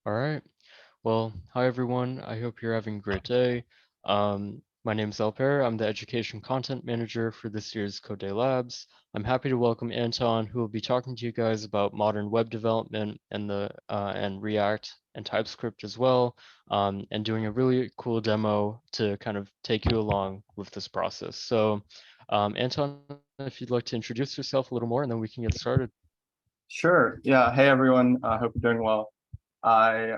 All right. Well, hi everyone. I hope you're having a great day. My name is Alper. I'm the Education Content Manager for this year's CodeDay Labs. I'm happy to welcome Anton, who will be talking to you guys about modern web development and React and TypeScript as well, and doing a really cool demo to kind of take you along with this process. So, Anton, if you'd like to introduce yourself a little more, and then we can get started. Sure. Yeah. Hey, everyone. I hope you're doing well. I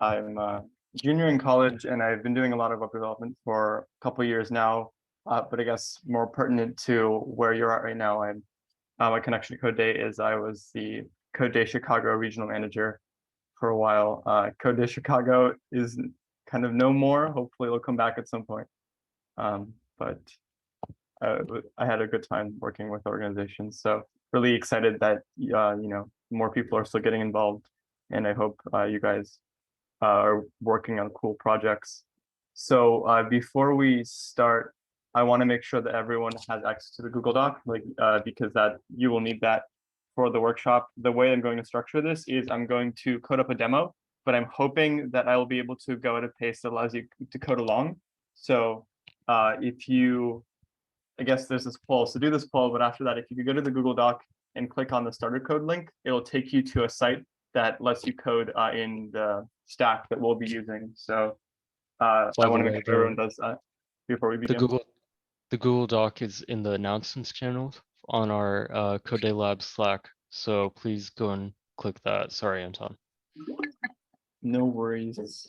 I'm a junior in college, and I've been doing a lot of web development for a couple of years now. But I guess more pertinent to where you're at right now, my connection to CodeDay is I was the CodeDay Chicago regional manager for a while. CodeDay Chicago is kind of no more. Hopefully, it'll come back at some point. But I had a good time working with organizations. So really excited that more people are still getting involved, and I hope you guys are working on cool projects. So before we start, I want to make sure that everyone has access to the Google Doc, because that you will need that for the workshop. The way I'm going to structure this is I'm going to code up a demo, but I'm hoping that I will be able to go at a pace that allows you to code along. So if you I guess there's this poll. So do this poll, but after that, if you could go to the Google Doc and click on the starter code link, it'll take you to a site that lets you code in the stack that we'll be using. So I By the want to make way, sure everyone does that before we the begin. Google The Google Doc is in the announcements channel on our CodeDay Labs Slack, so please go and click that. Sorry, Anton. No worries.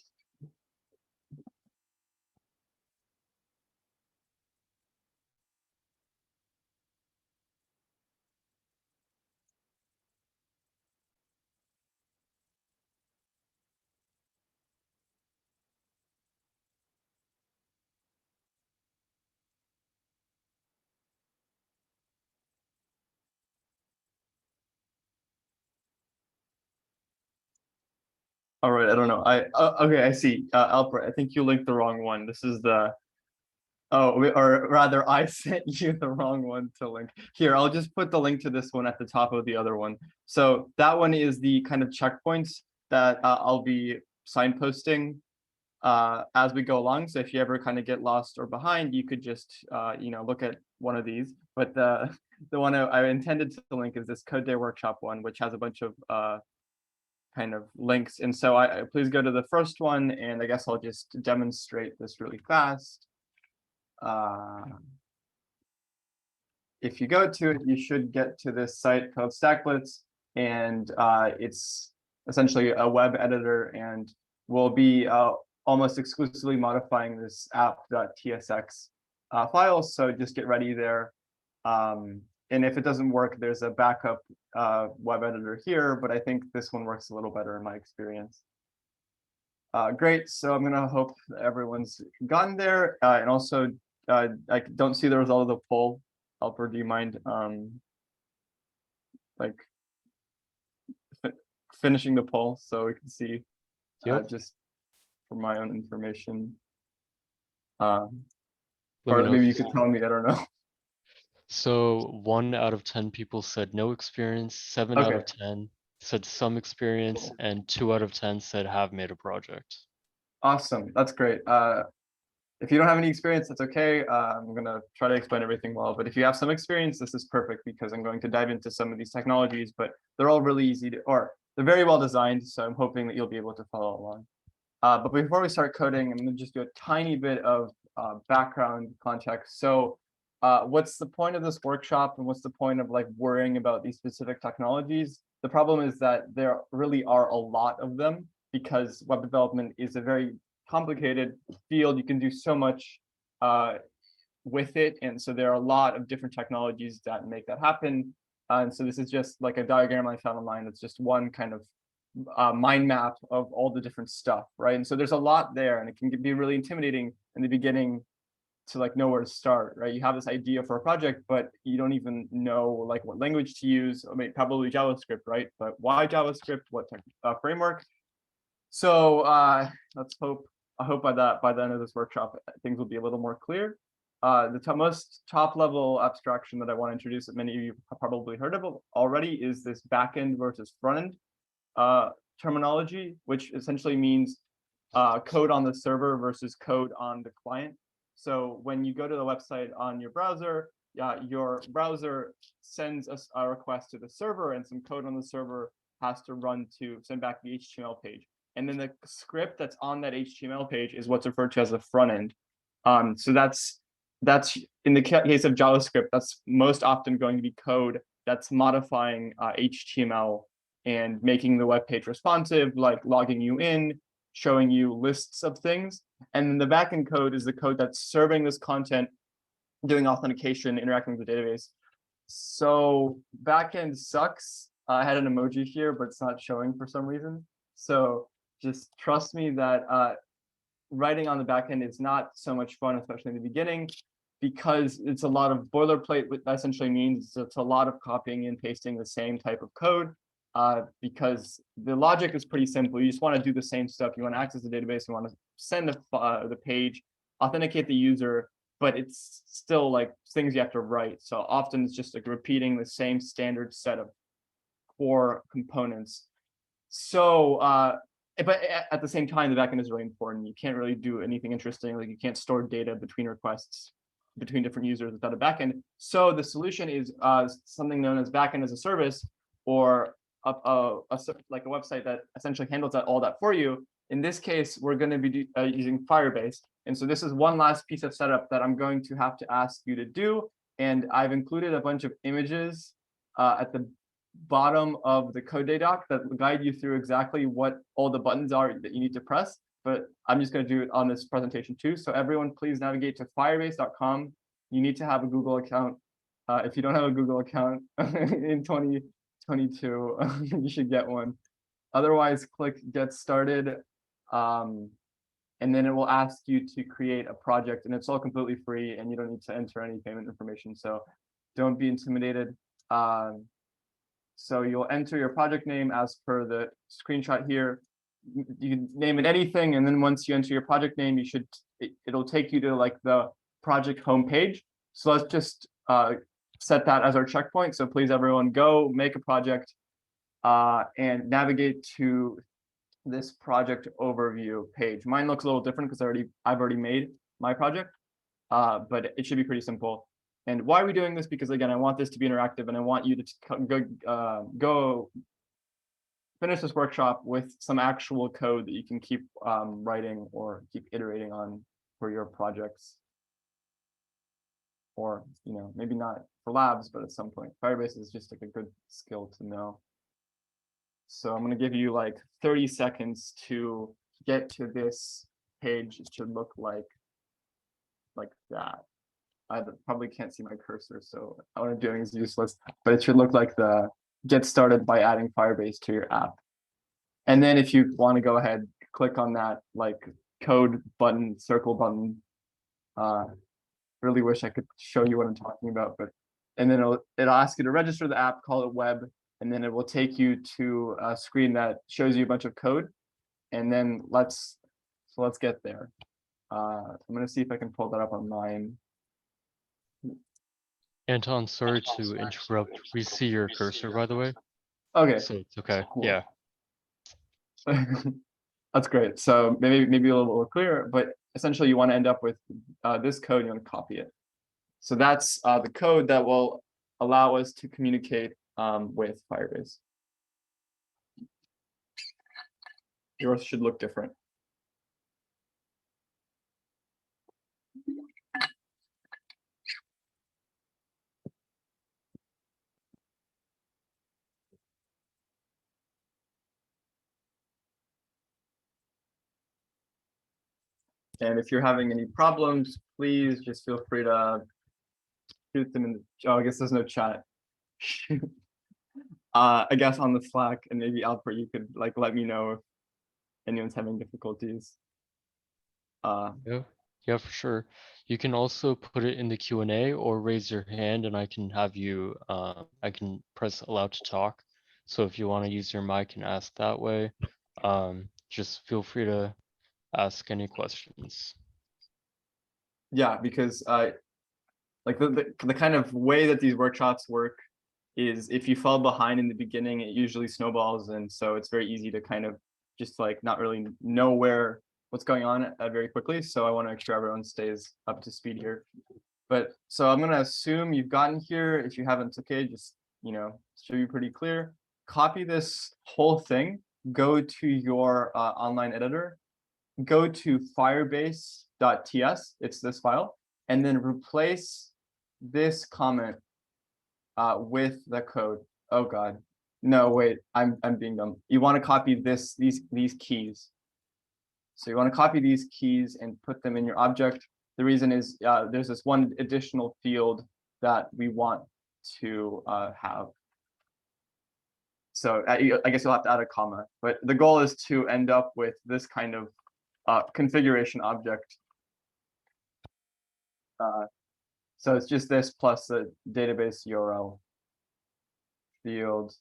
All right, I don't know. Okay, I see. Alfred, I think you linked the wrong one. This is the or rather, I sent you the wrong one to link. Here, I'll just put the link to this one at the top of the other one. So that one is the kind of checkpoints that I'll be signposting as we go along. So if you ever kind of get lost or behind, you could just look at one of these. But the one I intended to link is this Code Day Workshop one, which has a bunch of kind of links. And so I please go to the first one, and I guess I'll just demonstrate this really fast. If you go to it, you should get to this site called StackBlitz, and it's essentially a web editor, and we'll be almost exclusively modifying this app.tsx file. So just get ready there. And if it doesn't work, there's a backup web editor here, but I think this one works a little better in my experience. Great, so I'm gonna hope everyone's gotten there. And also, I don't see the result of the poll. Alper, do you mind like finishing the poll so we can see Yep. just for my own information? Let me Or know maybe if you you could see. tell me, I don't know. So 1 out of 10 people said no experience, 7 out Okay, of 10 said some experience, cool. and 2 out of 10 said have made a project. Awesome, that's great. If you don't have any experience, that's okay. I'm gonna try to explain everything well, but if you have some experience, this is perfect because I'm going to dive into some of these technologies, but they're all really easy to, or they're very well designed, so I'm hoping that you'll be able to follow along. But before we start coding, I'm gonna just do a tiny bit of background context. So what's the point of this workshop, and what's the point of like worrying about these specific technologies? The problem is that there really are a lot of them because web development is a very complicated field. You can do so much with it, and so there are a lot of different technologies that make that happen. And so this is just like a diagram I found online. It's just one kind of mind map of all the different stuff, right? And so there's a lot there, and it can be really intimidating in the beginning to like know where to start, right? You have this idea for a project, but you don't even know like what language to use. I mean, probably JavaScript, right? But why JavaScript? What framework? So let's hope. I hope by the end of this workshop, things will be a little more clear. The most top level abstraction that I want to introduce that many of you have probably heard of already is this backend versus front end terminology, which essentially means code on the server versus code on the client. So when you go to the website on your browser sends us a request to the server, and some code on the server has to run to send back the HTML page. And then the script that's on that HTML page is what's referred to as the front end. So that's in the case of JavaScript, that's most often going to be code that's modifying HTML and making the web page responsive, like logging you in, showing you lists of things. And then the backend code is the code that's serving this content, doing authentication, interacting with the database. So backend sucks. I had an emoji here, but it's not showing for some reason. So just trust me that writing on the backend is not so much fun, especially in the beginning, because it's a lot of boilerplate. What that essentially means it's a lot of copying and pasting the same type of code, because the logic is pretty simple. You just want to do the same stuff. You want to access the database, you want to send the page, authenticate the user, but it's still like things you have to write. So often it's just like repeating the same standard set of core components. So but at the same time, the backend is really important. You can't really do anything interesting. Like you can't store data between requests between different users without a backend. So the solution is something known as backend as a service, or like a website that essentially handles all that for you. In this case, we're going to be using Firebase. And so this is one last piece of setup that I'm going to have to ask you to do. And I've included a bunch of images at the bottom of the CodeDay doc that will guide you through exactly what all the buttons are that you need to press. But I'm just going to do it on this presentation too. So everyone, please navigate to firebase.com. You need to have a Google account. If you don't have a Google account in 2022, you should get one. Otherwise, click Get Started. And then it will ask you to create a project, and it's all completely free, and you don't need to enter any payment information. So don't be intimidated. So you'll enter your project name as per the screenshot here. You can name it anything, and then once you enter your project name, it'll take you to like the project homepage. So let's just set that as our checkpoint. So please, everyone, go make a project and navigate to this project overview page. Mine looks a little different because I've already made my project, but it should be pretty simple. And why are we doing this? Because again, I want this to be interactive, and I want you to go finish this workshop with some actual code that you can keep writing or keep iterating on for your projects. Or, maybe not for labs, but at some point. Firebase is just like a good skill to know. So I'm going to give you like 30 seconds to get to this page. It should look like that. I probably can't see my cursor, so what I'm doing is useless, but it should look like the get started by adding Firebase to your app. And then if you want to go ahead, click on that like code button, circle button. Really wish I could show you what I'm talking about, and then it'll ask you to register the app, call it web, and then it will take you to a screen that shows you a bunch of code. And then let's get there. I'm going to see if I can pull that up on mine. Anton, sorry to interrupt. We see your cursor, by the way. Okay. So it's okay. Cool. Yeah. That's great. So maybe a little more clearer, but essentially you want to end up with this code. You want to copy it. So that's the code that will allow us to communicate with Firebase. Yours should look different. And if you're having any problems, please just feel free to shoot them in the, I guess there's no chat. I guess on the Slack, and maybe Alper, you could like let me know if anyone's having difficulties. Yeah, for sure. You can also put it in the Q&A or raise your hand, and I can have you, I can press allow to talk. So if you want to use your mic and ask that way, just feel free to ask any questions. Yeah, because like the kind of way that these workshops work is if you fall behind in the beginning, it usually snowballs, and so it's very easy to kind of just like not really know what's going on very quickly. So I want to make sure everyone stays up to speed here. But so I'm gonna assume you've gotten here. If you haven't, it's okay. Just should be pretty clear. Copy this whole thing. Go to your online editor. Go to firebase.ts. It's this file, and then replace this comment with the code. Oh God, no, wait, I'm being dumb. You want to copy these keys. So you want to copy these keys and put them in your object. The reason is there's this one additional field that we want to have. So I guess you'll have to add a comma, but the goal is to end up with this kind of configuration object. So it's just this plus the database URL field.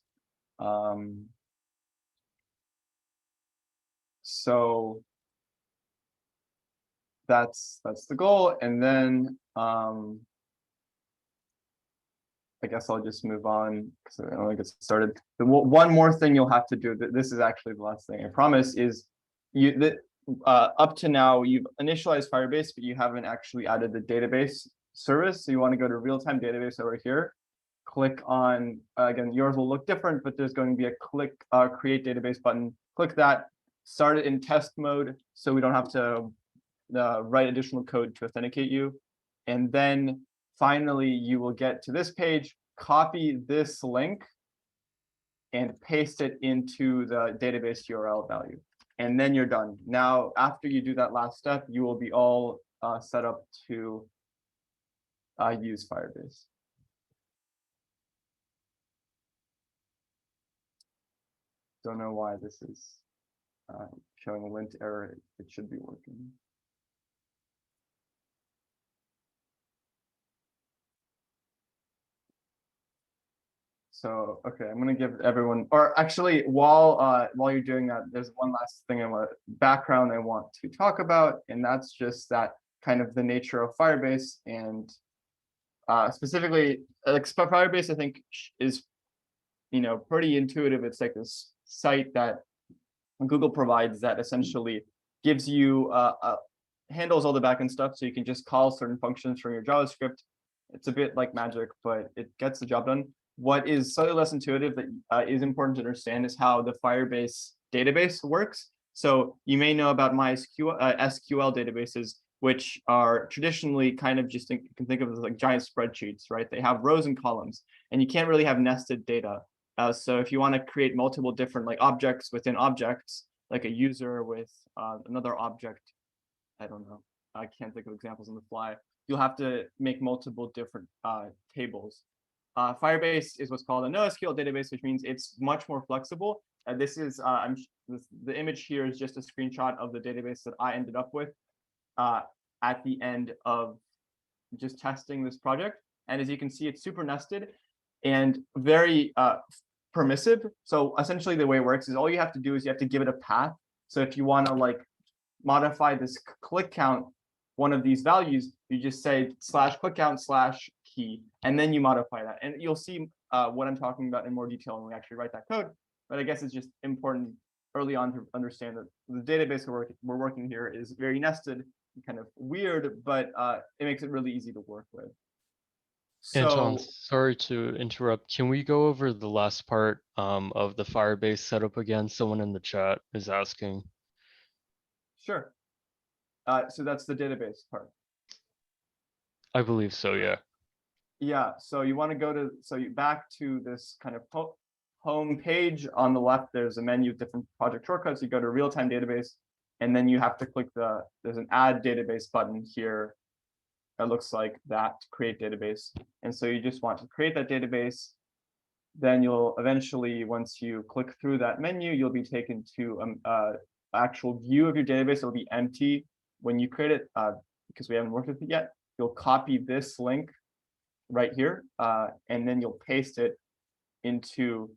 So that's the goal, and then I guess I'll just move on because I don't want to get started. One more thing you'll have to do. This is actually the last thing I promise. Is up to now you've initialized Firebase, but you haven't actually added the database service. So you want to go to real-time database over here. Click on again. Yours will look different, but there's going to be a create database button. Click that. Start it in test mode, so we don't have to write additional code to authenticate you, and then finally, you will get to this page, copy this link, and paste it into the database URL value. And then you're done. Now, after you do that last step, you will be all set up to use Firebase. Don't know why this is showing a lint error. It should be working. So, okay, I'm going to give everyone, or actually, while you're doing that, there's one last thing background I want to talk about, and that's just that kind of the nature of Firebase, and specifically, Firebase, I think, is, pretty intuitive. It's like this site that Google provides that essentially gives you, handles all the backend stuff, so you can just call certain functions from your JavaScript. It's a bit like magic, but it gets the job done. What is slightly less intuitive that is important to understand is how the Firebase database works. So you may know about MySQL, SQL databases, which are traditionally kind of just you can think of as like giant spreadsheets, right? They have rows and columns, and you can't really have nested data. So if you want to create multiple different like objects within objects, like a user with another object, I don't know, I can't think of examples on the fly. You'll have to make multiple different tables. Firebase is what's called a NoSQL database, which means it's much more flexible. This is the image here is just a screenshot of the database that I ended up with at the end of just testing this project. And as you can see, it's super nested and very permissive. So essentially, the way it works is all you have to do is you have to give it a path. So if you want to like modify this click count, one of these values, you just say /click count /key, and then you modify that. And you'll see what I'm talking about in more detail when we actually write that code. But I guess it's just important early on to understand that the database we're working here is very nested, kind of weird, but it makes it really easy to work with. Anton, So sorry to interrupt. Can we go over the last part of the Firebase setup again? Someone in the chat is asking. sure. So that's the database part. I believe so, yeah. Yeah, so you want to go to, back to this kind of home page. On the left, there's a menu of different project shortcuts. You go to real-time database, and then you have to click there's an add database button here. That looks like that, create database. And so you just want to create that database. Then you'll eventually, once you click through that menu, you'll be taken to actual view of your database. It'll be empty when you create it because we haven't worked with it yet. You'll copy this link right here, and then you'll paste it into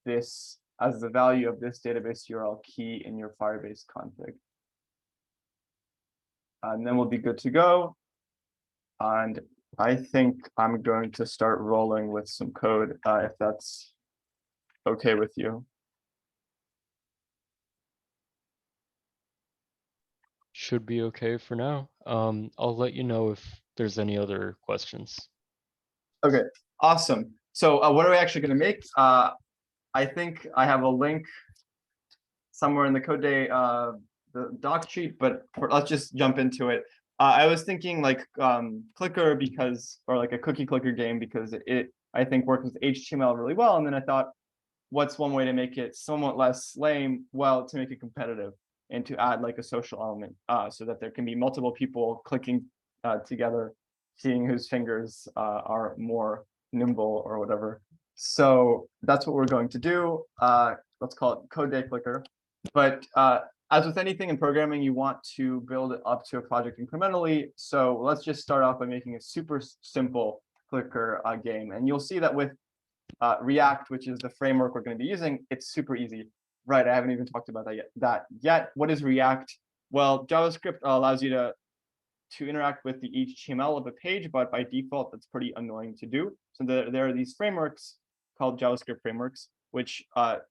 this as the value of this database URL key in your Firebase config. And then we'll be good to go. And I think I'm going to start rolling with some code, if that's okay with you. Should be okay for now. I'll let you know if there's any other questions. Okay, awesome. So what are we actually going to make? I think I have a link somewhere in the CodeDay the doc sheet, but let's just jump into it. I was thinking like clicker because, or like a cookie clicker game because it I think works with HTML really well. And then I thought, what's one way to make it somewhat less lame? Well, to make it competitive and to add like a social element so that there can be multiple people clicking together, seeing whose fingers are more nimble or whatever. So that's what we're going to do. Let's call it CodeDay clicker. But as with anything in programming, you want to build it up to a project incrementally. So let's just start off by making a super simple clicker game. And you'll see that with React, which is the framework we're going to be using, it's super easy. Right, I haven't even talked about that yet. What is React? Well, JavaScript allows you to interact with the HTML of a page, but by default, that's pretty annoying to do. So there are these frameworks called JavaScript frameworks, which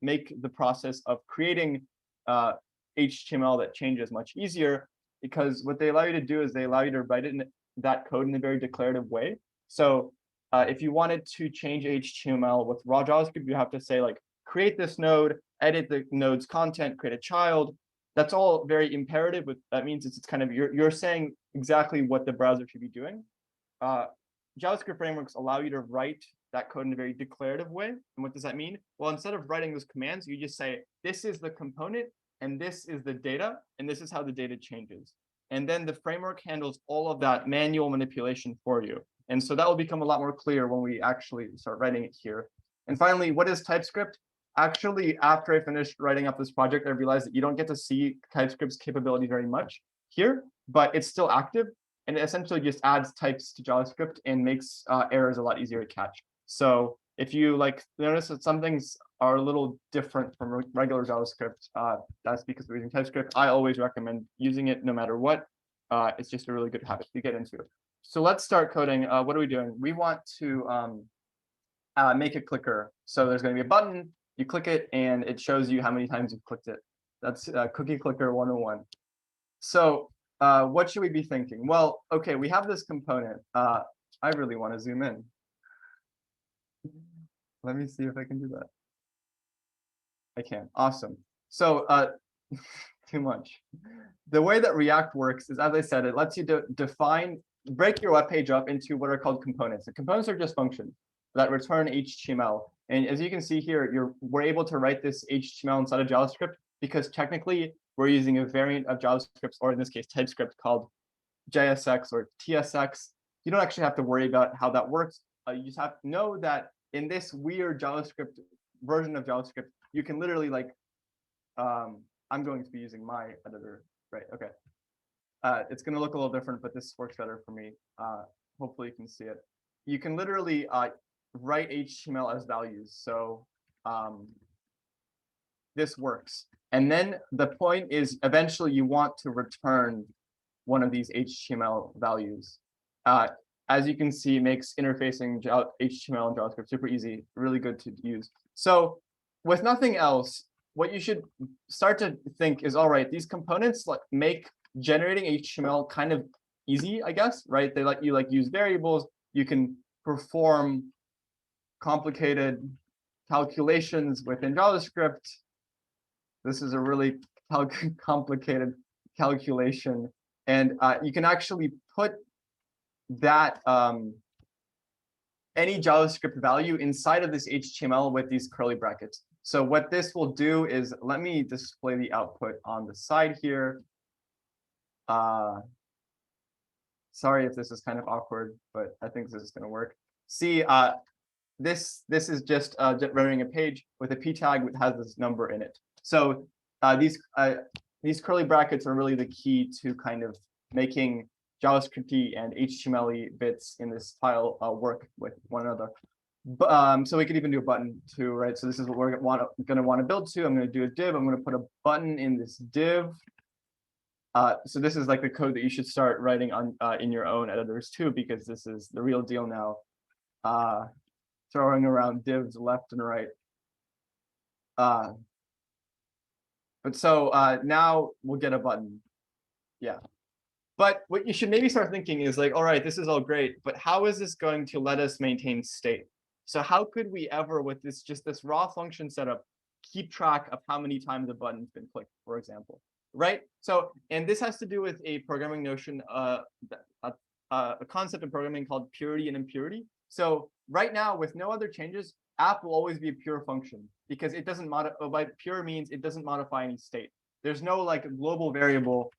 make the process of creating HTML that changes much easier, because what they allow you to do is they allow you to write it in that code in a very declarative way. So if you wanted to change HTML with raw JavaScript, you have to say like, create this node, edit the node's content, create a child. That's all very imperative. That means it's kind of, you're saying exactly what the browser should be doing. JavaScript frameworks allow you to write that code in a very declarative way. And what does that mean? Well, instead of writing those commands, you just say, this is the component, and this is the data, and this is how the data changes. And then the framework handles all of that manual manipulation for you. And so that will become a lot more clear when we actually start writing it here. And finally, what is TypeScript? Actually, after I finished writing up this project, I realized that you don't get to see TypeScript's capability very much here, but it's still active. And it essentially just adds types to JavaScript and makes errors a lot easier to catch. So if you like notice that some things are a little different from regular JavaScript, that's because we're using TypeScript. I always recommend using it no matter what. It's just a really good habit to get into. So let's start coding. What are we doing? We want to make a clicker. So there's going to be a button. You click it, and it shows you how many times you've clicked it. That's Cookie Clicker 101. So what should we be thinking? Well, okay, we have this component. I really want to zoom in. Let me see if I can do that. I can. Awesome. So too much. The way that React works is, as I said, it lets you break your web page up into what are called components. The components are just functions that return HTML. And as you can see here, we're able to write this HTML inside of JavaScript because technically we're using a variant of JavaScript, or in this case, TypeScript, called JSX or TSX. You don't actually have to worry about how that works. You just have to know that in this weird JavaScript version of JavaScript, you can literally like, I'm going to be using my editor, right? Okay. It's going to look a little different, but this works better for me. Hopefully you can see it. You can literally write HTML as values. So this works. And then the point is eventually you want to return one of these HTML values. As you can see, it makes interfacing HTML and JavaScript super easy, really good to use. So with nothing else, what you should start to think is, all right, these components make generating HTML kind of easy, I guess, right? They let you use variables. You can perform complicated calculations within JavaScript. This is a really complicated calculation. And you can actually put that any JavaScript value inside of this HTML with these curly brackets. So what this will do is, let me display the output on the side here. Sorry if this is kind of awkward, but I think this is going to work. See, this is just rendering a page with a p tag that has this number in it. So these curly brackets are really the key to kind of making JavaScript-y and HTML-y bits in this file work with one another. So we could even do a button too, right? So this is what we're going to want to build to. I'm going to do a div. I'm going to put a button in this div. So this is like the code that you should start writing on in your own editors too, because this is the real deal now. Throwing around divs left and right. But so now we'll get a button. Yeah. But what you should maybe start thinking is like, all right, this is all great, but how is this going to let us maintain state? So how could we ever, with this just this raw function setup, keep track of how many times a button's been clicked, for example, right? So, and this has to do with a programming notion, a concept in programming called purity and impurity. So right now, with no other changes, app will always be a pure function because it doesn't modify. By pure means it doesn't modify any state. There's no like global variable.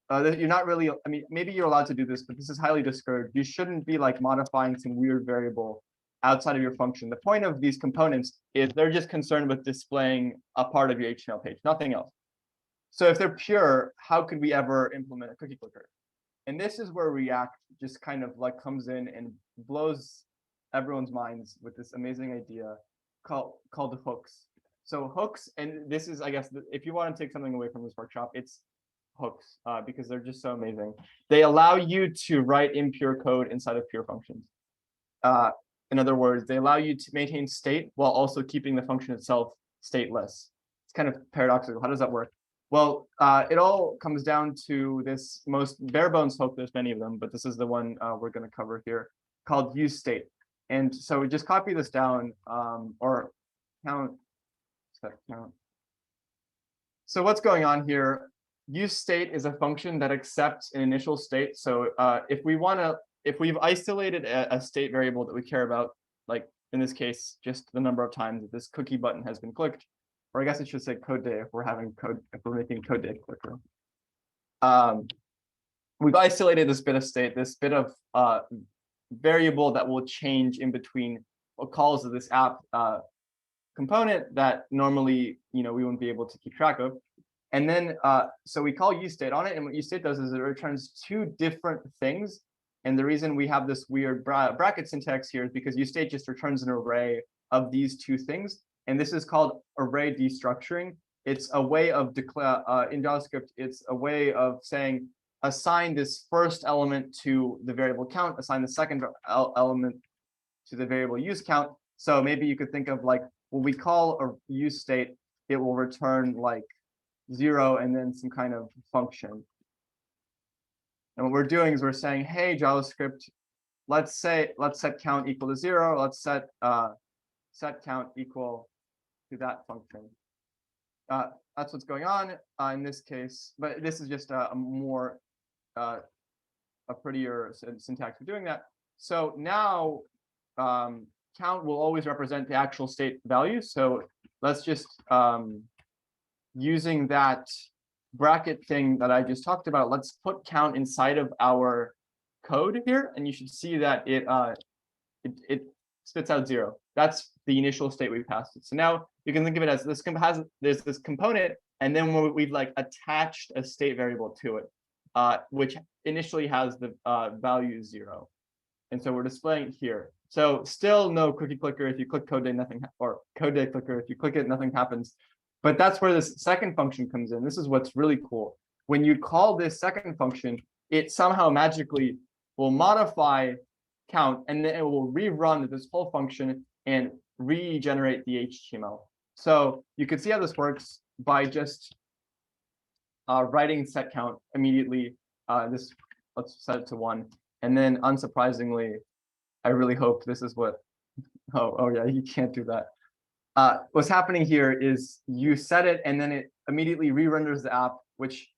You're not really, I mean, maybe you're allowed to do this, but this is highly discouraged. You shouldn't be like modifying some weird variable outside of your function. The point of these components is they're just concerned with displaying a part of your HTML page, nothing else. So if they're pure, how could we ever implement a cookie clicker? And this is where React just kind of like comes in and blows everyone's minds with this amazing idea called hooks. So hooks, and this is, I guess, if you want to take something away from this workshop, it's hooks, because they're just so amazing. They allow you to write impure code inside of pure functions. In other words, they allow you to maintain state while also keeping the function itself stateless. It's kind of paradoxical. How does that work? Well, it all comes down to this most bare bones hook. There's many of them, but this is the one we're going to cover here, called use state. And so we just copy this down, or count, set count. So what's going on here? Use state is a function that accepts an initial state. So if we've isolated a state variable that we care about, like in this case, just the number of times that this cookie button has been clicked, or I guess it should say CodeDay if we're making CodeDay clicker. We've isolated this bit of state, this bit of variable that will change in between what calls of this app component that normally we wouldn't be able to keep track of. And then, so we call useState on it, and what useState does is it returns two different things. And the reason we have this weird bracket syntax here is because useState just returns an array of these two things. And this is called array destructuring. It's a way of in JavaScript, it's a way of saying, assign this first element to the variable count, assign the second element to the variable use count. So maybe you could think of like, when we call a useState, it will return like 0 and then some kind of function. And what we're doing is we're saying, hey, JavaScript, let's set count equal to 0. Let's set count equal to that function. That's what's going on in this case. But this is just a prettier syntax for doing that. So now count will always represent the actual state value. So let's just using that bracket thing that I just talked about, let's put count inside of our code here, and you should see that it spits out 0. That's the initial state we passed it. So now you can think of it as there's this component, and then we've like attached a state variable to it, which initially has the value 0, and so we're displaying it here. So still no cookie clicker. If you click CodeDay, nothing, or CodeDay clicker, if you click it, nothing happens. But that's where this second function comes in. This is what's really cool. When you call this second function, it somehow magically will modify count, and then it will rerun this whole function and regenerate the HTML. So you can see how this works by just writing set count immediately. Let's set it to 1. And then unsurprisingly, I really hope this is what, oh yeah, you can't do that. What's happening here is you set it, and then it immediately re-renders the app, which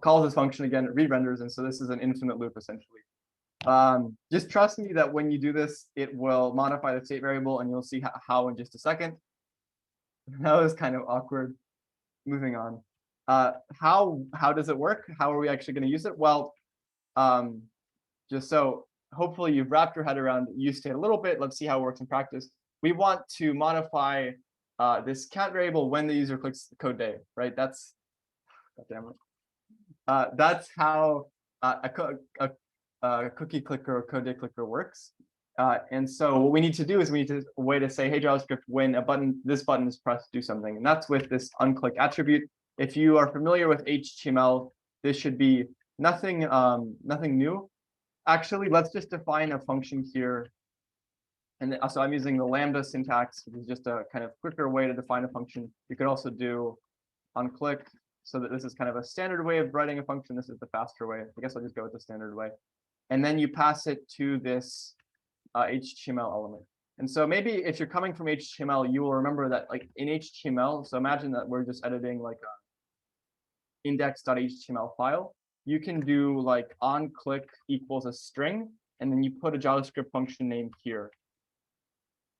calls this function again, it re-renders, and so this is an infinite loop essentially. Just trust me that when you do this, it will modify the state variable, and you'll see how in just a second. That was kind of awkward. Moving on. How does it work? How are we actually going to use it? Well, just so hopefully you've wrapped your head around useState a little bit. Let's see how it works in practice. We want to modify this count variable when the user clicks CodeDay, right? That's, goddammit. That's how a cookie clicker or CodeDay clicker works. And so what we need to do is we need a way to say, hey, JavaScript, when this button is pressed, do something. And that's with this onClick attribute. If you are familiar with HTML, this should be nothing new. Actually, let's just define a function here. And so I'm using the lambda syntax, which is just a kind of quicker way to define a function. You could also do on click, so that this is kind of a standard way of writing a function. This is the faster way. I guess I'll just go with the standard way. And then you pass it to this HTML element. And so maybe if you're coming from HTML, you will remember that like in HTML, so imagine that we're just editing like a index.html file. You can do like on click equals a string, and then you put a JavaScript function name here.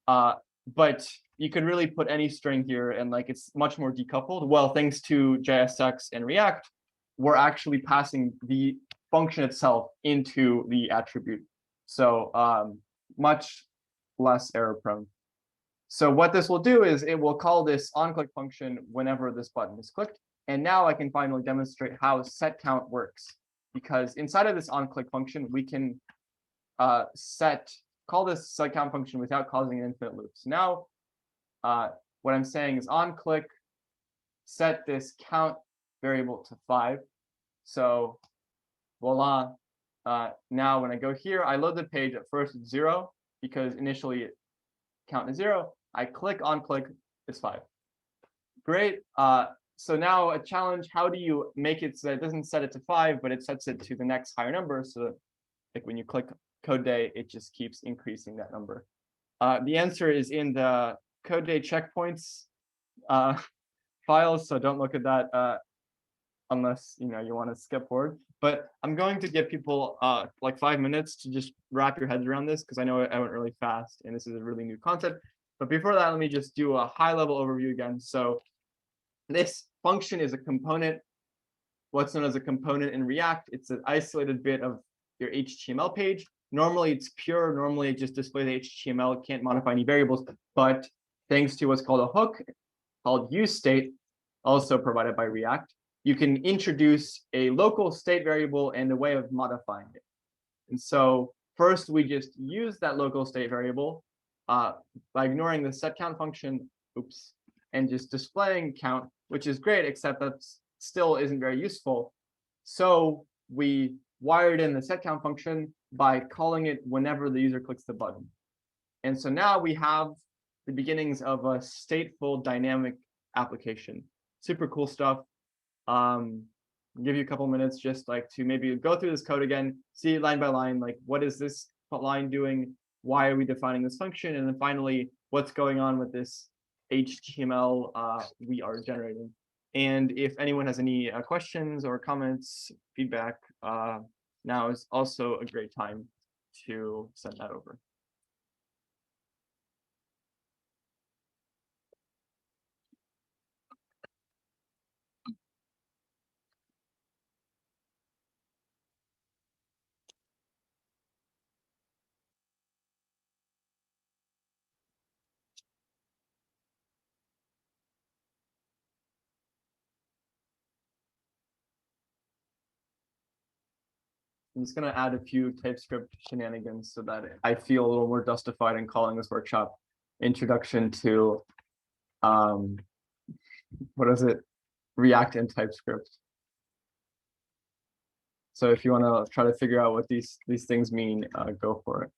But you could really put any string here, and like it's much more decoupled. Well, thanks to JSX and React, we're actually passing the function itself into the attribute. So much less error prone. So what this will do is it will call this onClick function whenever this button is clicked. And now I can finally demonstrate how setCount works, because inside of this onClick function, we can call this setCount function without causing an infinite loop. So now what I'm saying is onClick set this count variable to 5. So voila. Now when I go here, I load the page at first it's 0 because initially count is 0. I click on click, it's 5. Great. So now a challenge, how do you make it so that it doesn't set it to 5, but it sets it to the next higher number? So that, like when you click CodeDay, it just keeps increasing that number. The answer is in the CodeDay checkpoints files, so don't look at that unless you want to skip forward. But I'm going to give people like 5 minutes to just wrap your heads around this, because I know I went really fast and this is a really new concept. But before that, let me just do a high-level overview again. So this function is a component, what's known as a component in React. It's an isolated bit of your HTML page. Normally it's pure, normally it just displays HTML, it can't modify any variables, but thanks to what's called a hook, called useState, also provided by React, you can introduce a local state variable and a way of modifying it. And so first we just use that local state variable by ignoring the setCount function, and just displaying count, which is great, except that still isn't very useful. So we wired in the setCount function by calling it whenever the user clicks the button. And so now we have the beginnings of a stateful dynamic application. Super cool stuff. I'll give you a couple minutes just like to maybe go through this code again, see line by line, like what is this line doing? Why are we defining this function? And then finally, what's going on with this HTML we are generating? And if anyone has any questions or comments, feedback, now is also a great time to send that over. I'm just going to add a few TypeScript shenanigans so that I feel a little more justified in calling this workshop Introduction to, what is it? React and TypeScript. So if you want to try to figure out what these things mean, go for it.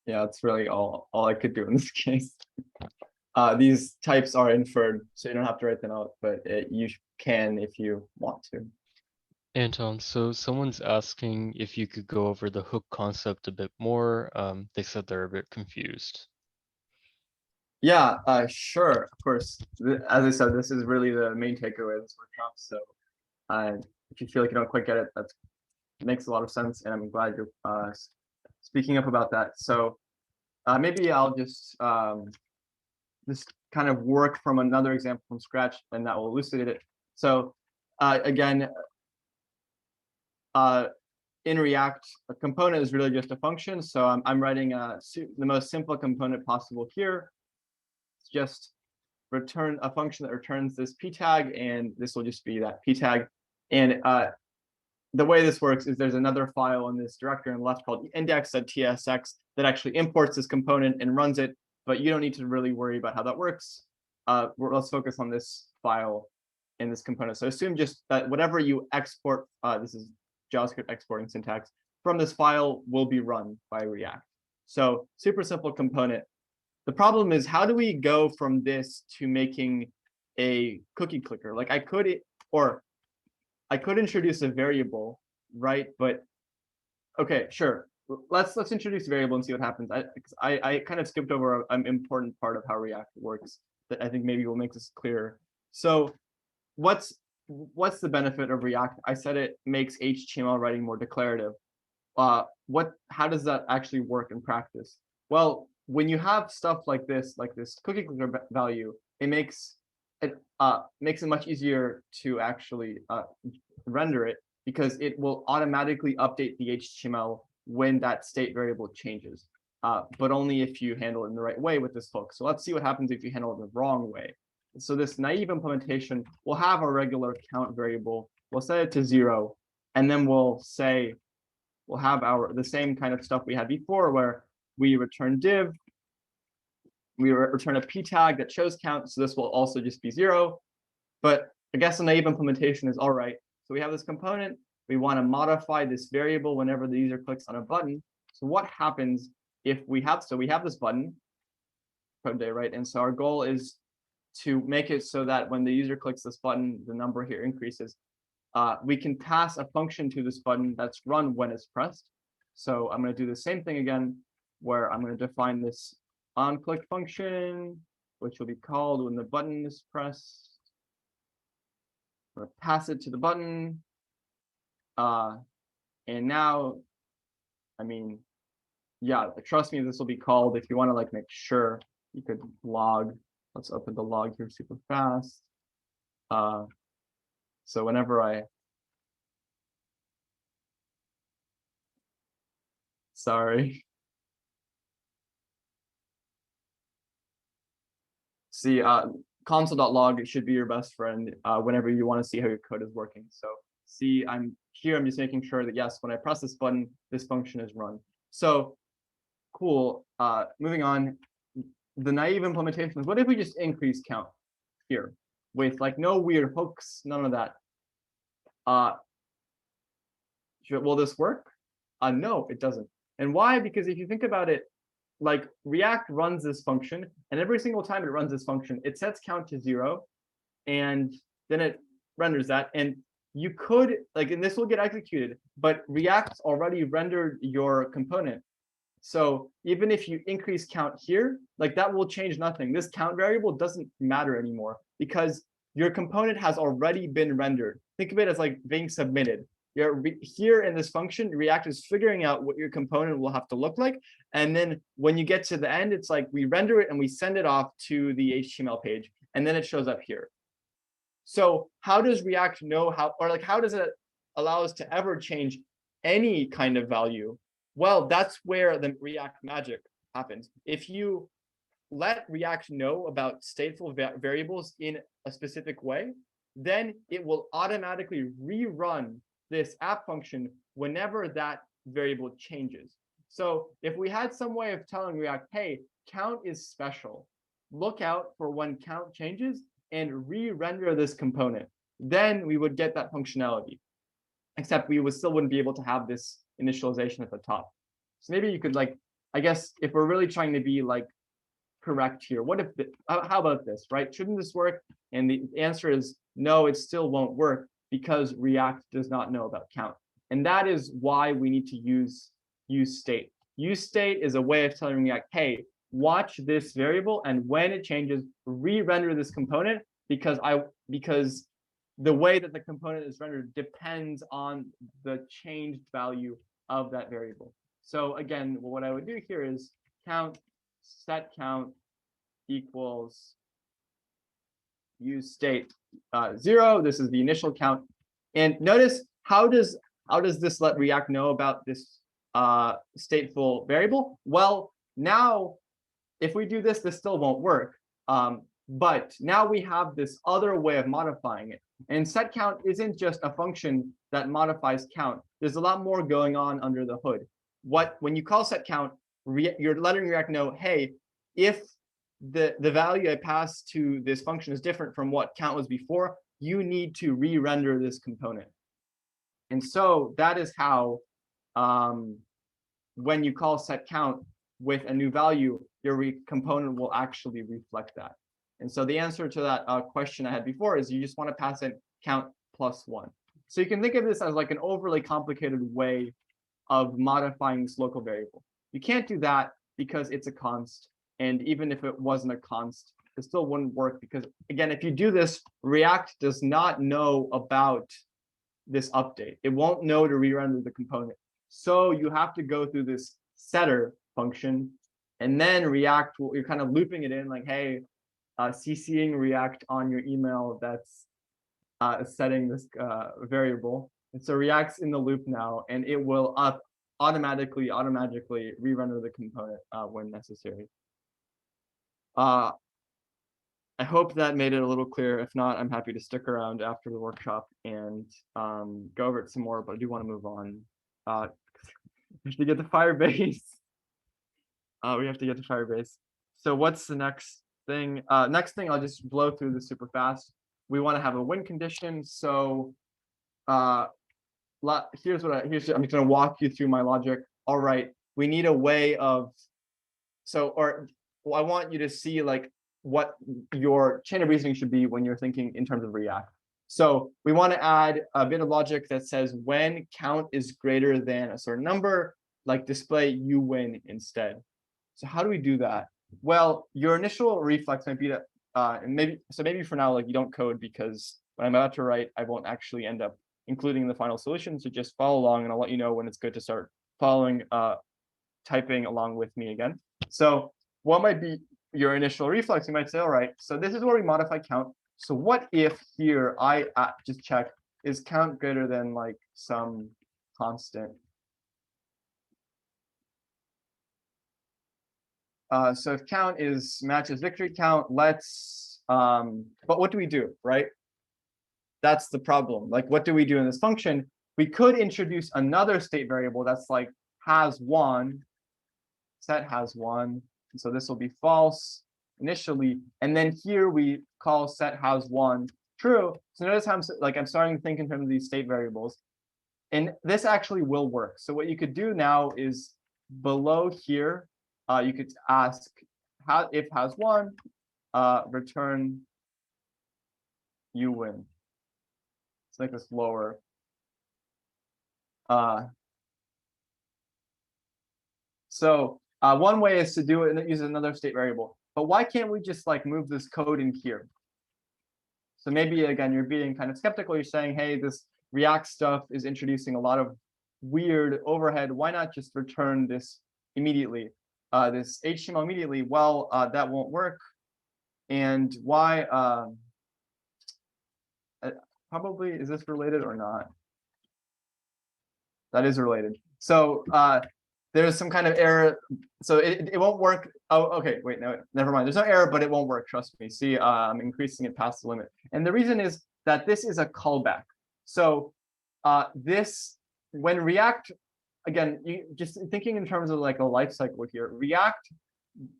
Yeah, that's really all I could do in this case. These types are inferred, so you don't have to write them out, but you can if you want to. Anton, so someone's asking if you could go over the hook concept a bit more. They said they're a bit confused. Yeah, sure, of course. As I said, this is really the main takeaway of this workshop. So if you feel like you don't quite get it, that makes a lot of sense, and I'm glad you're speaking up about that. So maybe I'll just kind of work from another example from scratch, and that will elucidate it. So again, in React, a component is really just a function. So I'm writing the most simple component possible here. It's just return a function that returns this p tag, and this will just be that p tag. And the way this works is there's another file in this directory on the left called index.tsx that actually imports this component and runs it, but you don't need to really worry about how that works. Let's focus on this file in this component. So assume just that whatever you export, this is JavaScript exporting syntax, from this file will be run by React. So super simple component. The problem is, how do we go from this to making a cookie clicker? Like I could introduce a variable, right? But okay, sure. Let's introduce a variable and see what happens. I kind of skipped over an important part of how React works that I think maybe will make this clearer. So what's the benefit of React? I said it makes HTML writing more declarative. How does that actually work in practice? Well, when you have stuff like this cookie clicker value, it makes it much easier to actually render it, because it will automatically update the HTML when that state variable changes, but only if you handle it in the right way with this hook. So let's see what happens if you handle it the wrong way. So this naive implementation will have a regular count variable. We'll set it to 0, and then we'll have the same kind of stuff we had before, where we return div, we return a p tag that shows count. So this will also just be 0. But I guess the naive implementation is all right. So we have this component. We want to modify this variable whenever the user clicks on a button. So what happens if we have this button, CodeDay, right? And so our goal is to make it so that when the user clicks this button, the number here increases. We can pass a function to this button that's run when it's pressed. So I'm going to do the same thing again, where I'm going to define this onClick function, which will be called when the button is pressed. I'm going to pass it to the button. And now, I mean, yeah, trust me, this will be called. If you want to like make sure, you could log. Let's open the log here super fast. So whenever sorry. See, console.log should be your best friend whenever you want to see how your code is working. So see, I'm just making sure that yes, when I press this button, this function is run. So cool. Moving on, the naive implementation is, what if we just increase count here with like no weird hooks, none of that? Will this work? No, it doesn't. And why? Because if you think about it, like React runs this function, and every single time it runs this function, it sets count to 0, and then it renders that. And you could, like, and this will get executed, but React's already rendered your component. So even if you increase count here, like that will change nothing. This count variable doesn't matter anymore because your component has already been rendered. Think of it as like being submitted. Here in this function, React is figuring out what your component will have to look like. And then when you get to the end, it's like we render it and we send it off to the HTML page, and then it shows up here. So how does React know how does it allow us to ever change any kind of value? Well, that's where the React magic happens. If you let React know about stateful variables in a specific way, then it will automatically rerun this app function whenever that variable changes. So if we had some way of telling React, hey, count is special, look out for when count changes and re-render this component, then we would get that functionality. Except we still wouldn't be able to have this initialization at the top. So maybe you could, like, I guess if we're really trying to be like correct here, what if, how about this, right? Shouldn't this work? And the answer is no, it still won't work because React does not know about count. And that is why we need to use state. Use state is a way of telling React, hey, watch this variable, and when it changes, re-render this component because the way that the component is rendered depends on the changed value of that variable. So again, what I would do here is count, set count equals use state 0. This is the initial count. And notice how does this let React know about this stateful variable? Well, now if we do this, this still won't work. But now we have this other way of modifying it. And set count isn't just a function that modifies count. There's a lot more going on under the hood. When you call set count, you're letting React know, hey, if the value I pass to this function is different from what count was before, you need to re-render this component. And so that is how, when you call set count with a new value, your component will actually reflect that. And so the answer to that question I had before is you just want to pass in count +1. So you can think of this as like an overly complicated way of modifying this local variable. You can't do that because it's a const. And even if it wasn't a const, it still wouldn't work because, again, if you do this, React does not know about this update. It won't know to re-render the component. So you have to go through this setter function, and then React, you're kind of looping it in like, hey, CCing React on your email that's setting this variable. And so React's in the loop now, and it will automatically re-render the component when necessary. I hope that made it a little clear. If not, I'm happy to stick around after the workshop and go over it some more, but I do want to move on. We have to get to Firebase. We have to get to Firebase. So what's the next thing? Next thing, I'll just blow through this super fast. We want to have a win condition. So here's I'm just going to walk you through my logic. All right, we need a way of, I want you to see like what your chain of reasoning should be when you're thinking in terms of React. So we want to add a bit of logic that says when count is greater than a certain number, like display you win instead. So how do we do that? Well, your initial reflex might be that, and maybe for now, like you don't code because when I'm about to write, I won't actually end up including the final solution. So just follow along and I'll let you know when it's good to start following, typing along with me again. So what might be your initial reflex? You might say, all right, so this is where we modify count. So what if here I just check, is count greater than like some constant? So if count matches victory count, let's, but what do we do, right? That's the problem. Like, what do we do in this function? We could introduce another state variable that's like has one, set has one. And so this will be false initially. And then here we call set has one true. So notice how I'm starting to think in terms of these state variables. And this actually will work. So what you could do now is below here, you could ask if has one, return you win. Let's make this lower. So one way is to do it and use another state variable. But why can't we just like move this code in here? So maybe again, you're being kind of skeptical. You're saying, hey, this React stuff is introducing a lot of weird overhead. Why not just return this immediately? This HTML immediately? Well, that won't work. And why? Probably, is this related or not? That is related. So there's some kind of error. So it won't work. Oh, okay, wait, no, never mind. There's no error, but it won't work, trust me. See, I'm increasing it past the limit. And the reason is that this is a callback. So when React, again, just thinking in terms of like a life cycle here, React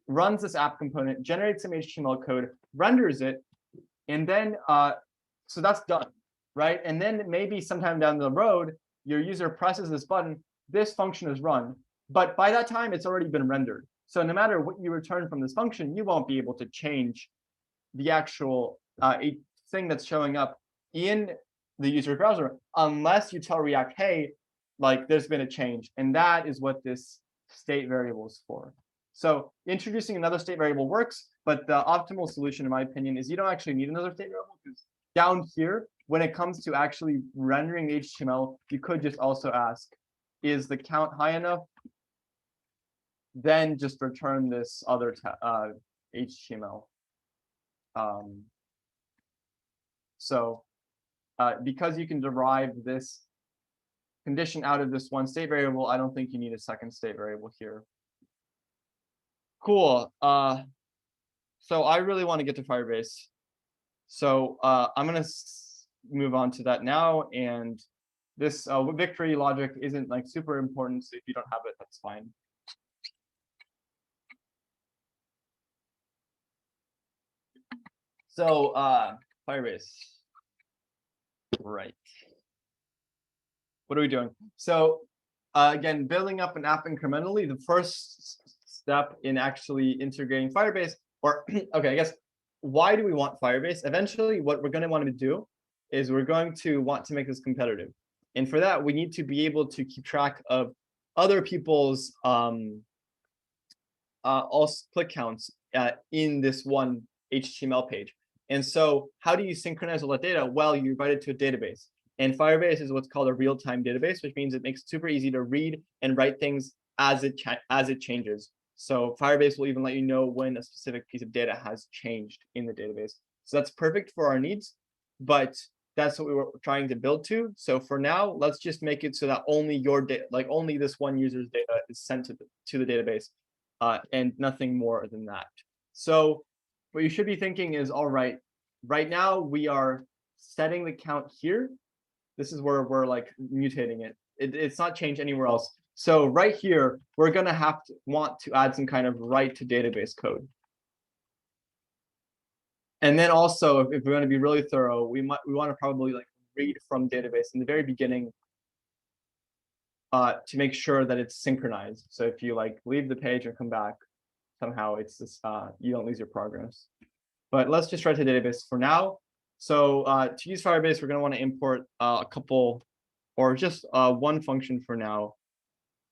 runs this app component, generates some HTML code, renders it, and then, so that's done, right? And then maybe sometime down the road, your user presses this button, this function is run. But by that time, it's already been rendered. So no matter what you return from this function, you won't be able to change the actual thing that's showing up in the user browser unless you tell React, hey, like there's been a change. And that is what this state variable is for. So introducing another state variable works, but the optimal solution, in my opinion, is you don't actually need another state variable because down here, when it comes to actually rendering HTML, you could just also ask, is the count high enough? Then just return this other HTML. Because you can derive this condition out of this one state variable, I don't think you need a second state variable here. Cool. So I really want to get to Firebase. So I'm going to move on to that now. And this victory logic isn't like super important. So if you don't have it, that's fine. So Firebase, right? What are we doing? So again, building up an app incrementally, the first step in actually integrating Firebase, or okay, I guess, why do we want Firebase? Eventually, what we're going to want to do is we're going to want to make this competitive. And for that, we need to be able to keep track of other people's also click counts in this one HTML page. And so how do you synchronize all that data? Well, you write it to a database. And Firebase is what's called a real-time database, which means it makes it super easy to read and write things as it changes. So Firebase will even let you know when a specific piece of data has changed in the database. So that's perfect for our needs, but that's what we were trying to build to. So for now, let's just make it so that only your data, like only this one user's data is sent to the database, and nothing more than that. So what you should be thinking is, all right, right now we are setting the count here. This is where we're like mutating it. It's not changed anywhere else. So right here, we're gonna have to want to add some kind of write to database code. And then also, if we're going to be really thorough, we want to probably like read from database in the very beginning to make sure that it's synchronized. So if you like leave the page and come back, somehow it's this you don't lose your progress. But let's just write to database for now. So to use Firebase, we're going to want to import a couple, or just one function for now,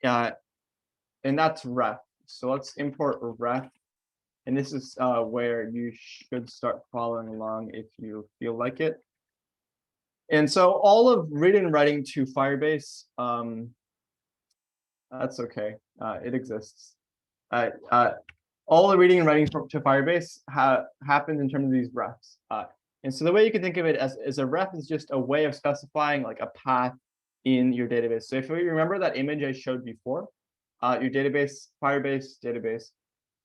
and that's ref. So let's import ref. And this is where you should start following along if you feel like it. And so all of reading and writing to Firebase, that's okay. It exists. All the reading and writing to Firebase happens in terms of these refs. And so the way you can think of it as a ref is just a way of specifying like a path in your database. So if you remember that image I showed before, your database, Firebase database,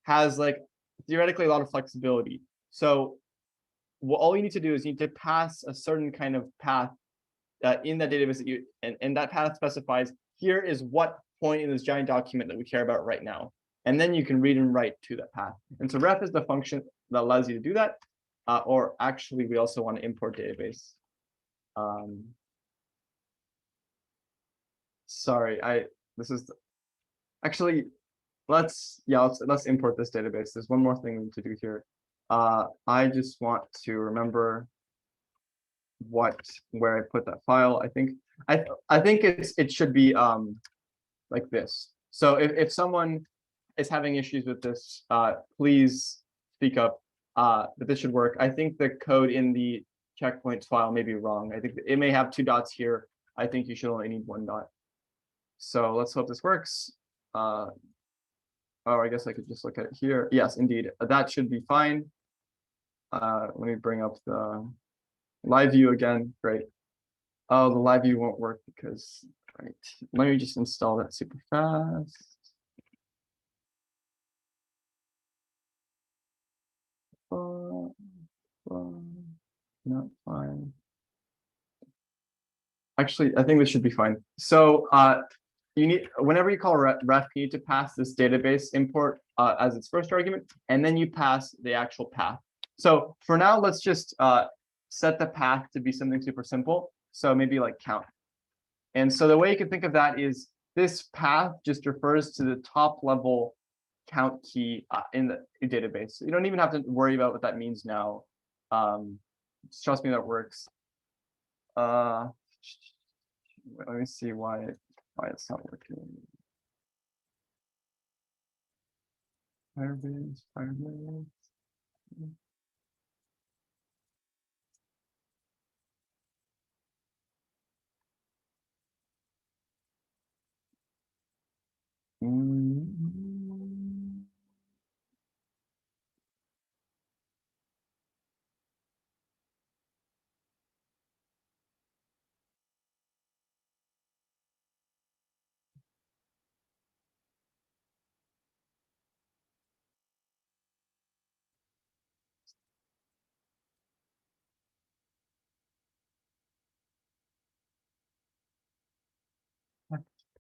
has like theoretically a lot of flexibility. So all you need to do is you need to pass a certain kind of path in that database that and that path specifies here is what point in this giant document that we care about right now. And then you can read and write to that path. And so ref is the function that allows you to do that. Or actually, we also want to import database. Sorry, this is actually let's import this database. There's one more thing we need to do here. I just want to remember where I put that file. I think it should be like this. So if someone is having issues with this, please speak up. But this should work. I think the code in the checkpoints file may be wrong. I think it may have 2 dots here. I think you should only need 1 dot. So let's hope this works. Oh, I guess I could just look at it here. Yes, indeed, that should be fine. Let me bring up the live view again. Great. Oh, the live view won't work because, right. Let me just install that super fast. Not fine. Actually, I think this should be fine. So you need, whenever you call ref, you need to pass this database import as its first argument, and then you pass the actual path. So for now, let's just set the path to be something super simple. So maybe like count. And so the way you can think of that is this path just refers to the top level count key in the database. So you don't even have to worry about what that means now. Just trust me, that works. Let me see why it's not working. Firebase.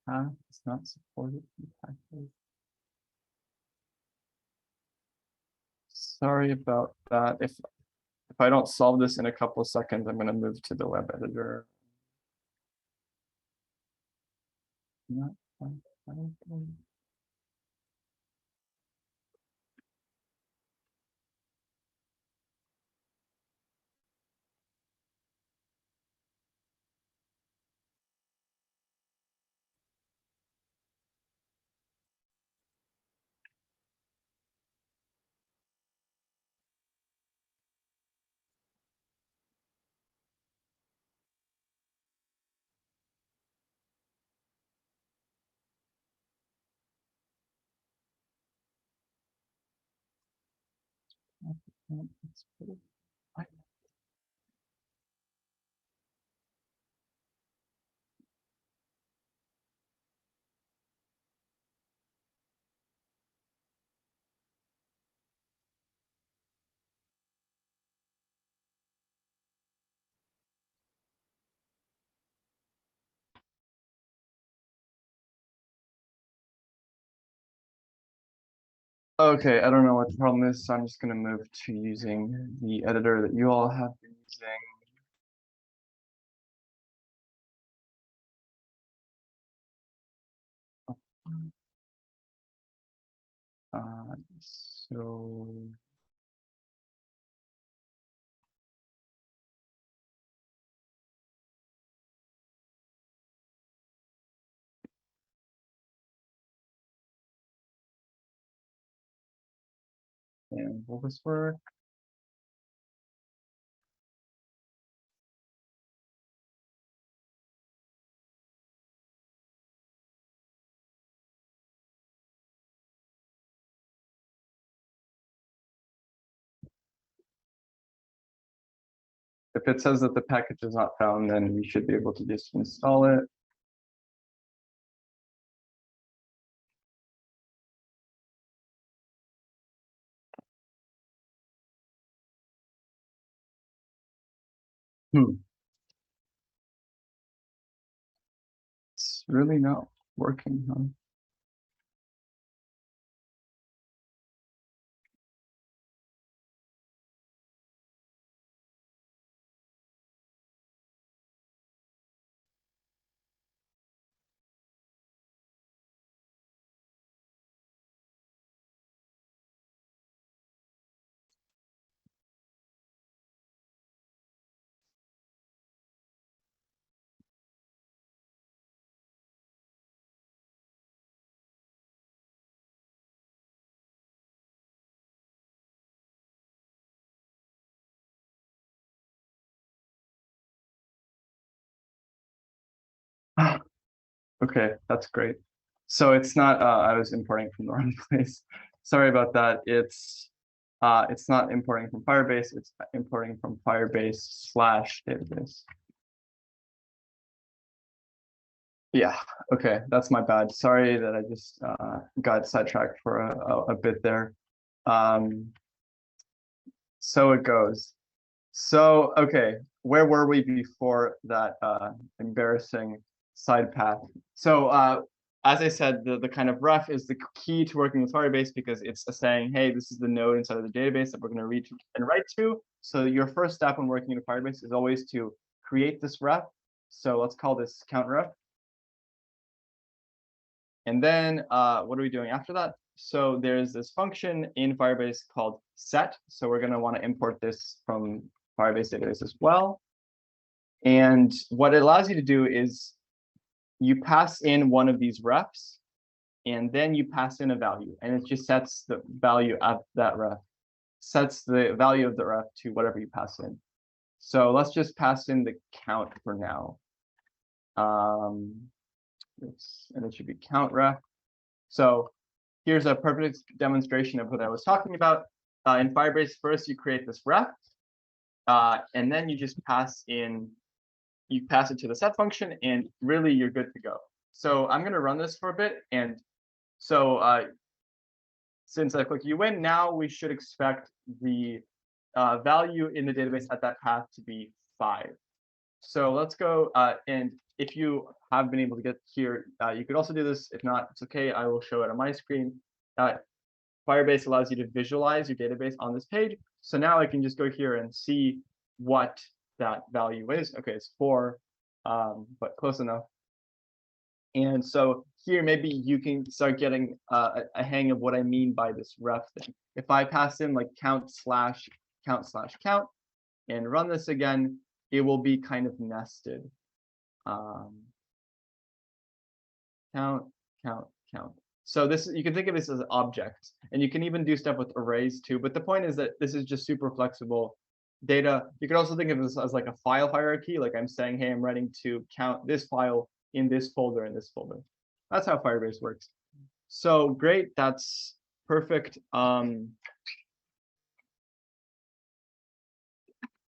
path is not supported in package. Sorry about that. If I don't solve this in a couple of seconds, I'm going to move to the web editor. Not Okay, I don't know what the problem is, so I'm just going to move to using the editor that you all have been using. So and will this work? If it says that the package is not found, then we should be able to just install it. It's really not working, huh? Okay, that's great. So it's not I was importing from the wrong place. Sorry about that. It's not importing from Firebase, it's importing from Firebase/database. Yeah, okay, that's my bad. Sorry that I just got sidetracked for a bit there. So it goes. So, okay, where were we before that embarrassing side path? So, as I said, the kind of ref is the key to working with Firebase because it's saying, hey, this is the node inside of the database that we're going to read and write to. So your first step when working in Firebase is always to create this ref. So let's call this count ref. And then what are we doing after that? So there's this function in Firebase called set. So we're going to want to import this from Firebase database as well. And what it allows you to do is you pass in one of these refs, and then you pass in a value, and it just sets the value of that ref, sets the value of the ref to whatever you pass in. So let's just pass in the count for now. And it should be count ref. So here's a perfect demonstration of what I was talking about. In Firebase, first you create this ref, and then you just pass in, you pass it to the set function, and really you're good to go. So I'm going to run this for a bit. And so since I click you in, now we should expect the value in the database at that path to be 5. So let's go, and if you have been able to get here, you could also do this. If not, it's okay. I will show it on my screen. Firebase allows you to visualize your database on this page. So now I can just go here and see what that value is. Okay, it's 4, but close enough. And so here, maybe you can start getting a hang of what I mean by this ref thing. If I pass in like count and run this again, it will be kind of nested. Count. So this, you can think of this as objects, and you can even do stuff with arrays too. But the point is that this is just super flexible data. You could also think of this as like a file hierarchy. Like I'm saying, hey, I'm writing to count this file in this folder and this folder. That's how Firebase works. So great, that's perfect.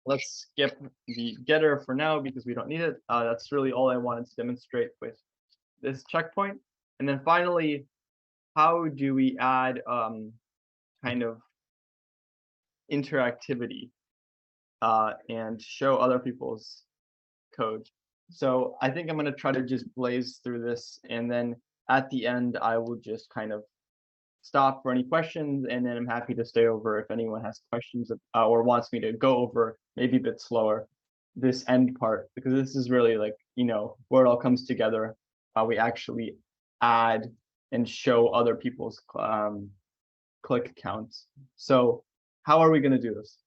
Let's skip the getter for now because we don't need it. That's really all I wanted to demonstrate with this checkpoint. And then finally, how do we add kind of interactivity and show other people's code? So I think I'm going to try to just blaze through this, and then at the end, I will just kind of stop for any questions, and then I'm happy to stay over if anyone has questions or wants me to go over maybe a bit slower this end part, because this is really like, you know, where it all comes together. We actually add and show other people's click counts. So how are we going to do this?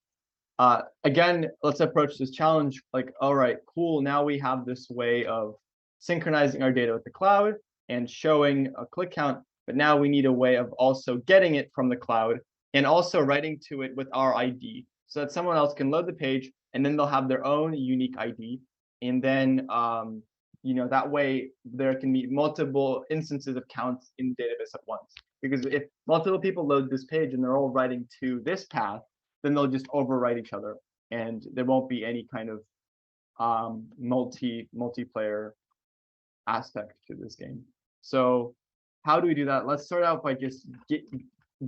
Again, let's approach this challenge like, all right, cool. Now we have this way of synchronizing our data with the cloud and showing a click count, but now we need a way of also getting it from the cloud and also writing to it with our ID so that someone else can load the page and then they'll have their own unique ID. And then, you know, that way there can be multiple instances of counts in the database at once. Because if multiple people load this page and they're all writing to this path, then they'll just overwrite each other, and there won't be any kind of multiplayer aspect to this game. So how do we do that? Let's start out by just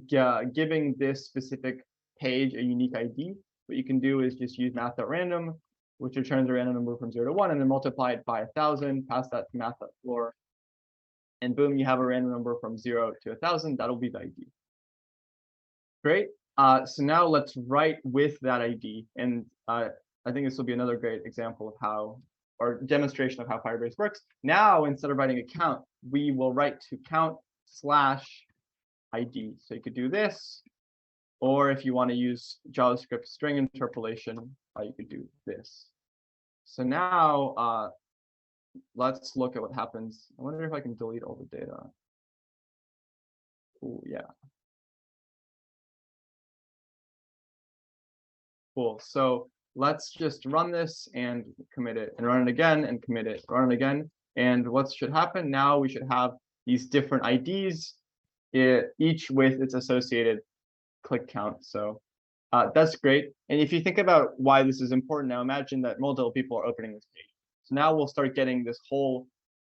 giving this specific page a unique ID. What you can do is just use math.random, which returns a random number from 0 to 1, and then multiply it by 1,000, pass that to math.floor, and boom, you have a random number from 0 to 1,000. That'll be the ID. Great. So now let's write with that ID. And I think this will be another great example of how, or demonstration of how Firebase works. Now, instead of writing a count, we will write to count/ID. So you could do this, or if you want to use JavaScript string interpolation, you could do this. So now let's look at what happens. I wonder if I can delete all the data. Oh, yeah. Cool. So let's just run this and commit it, and run it again and commit it, run it again. And what should happen now, we should have these different IDs, each with its associated click count. So that's great. And if you think about why this is important now, imagine that multiple people are opening this page. So now we'll start getting this whole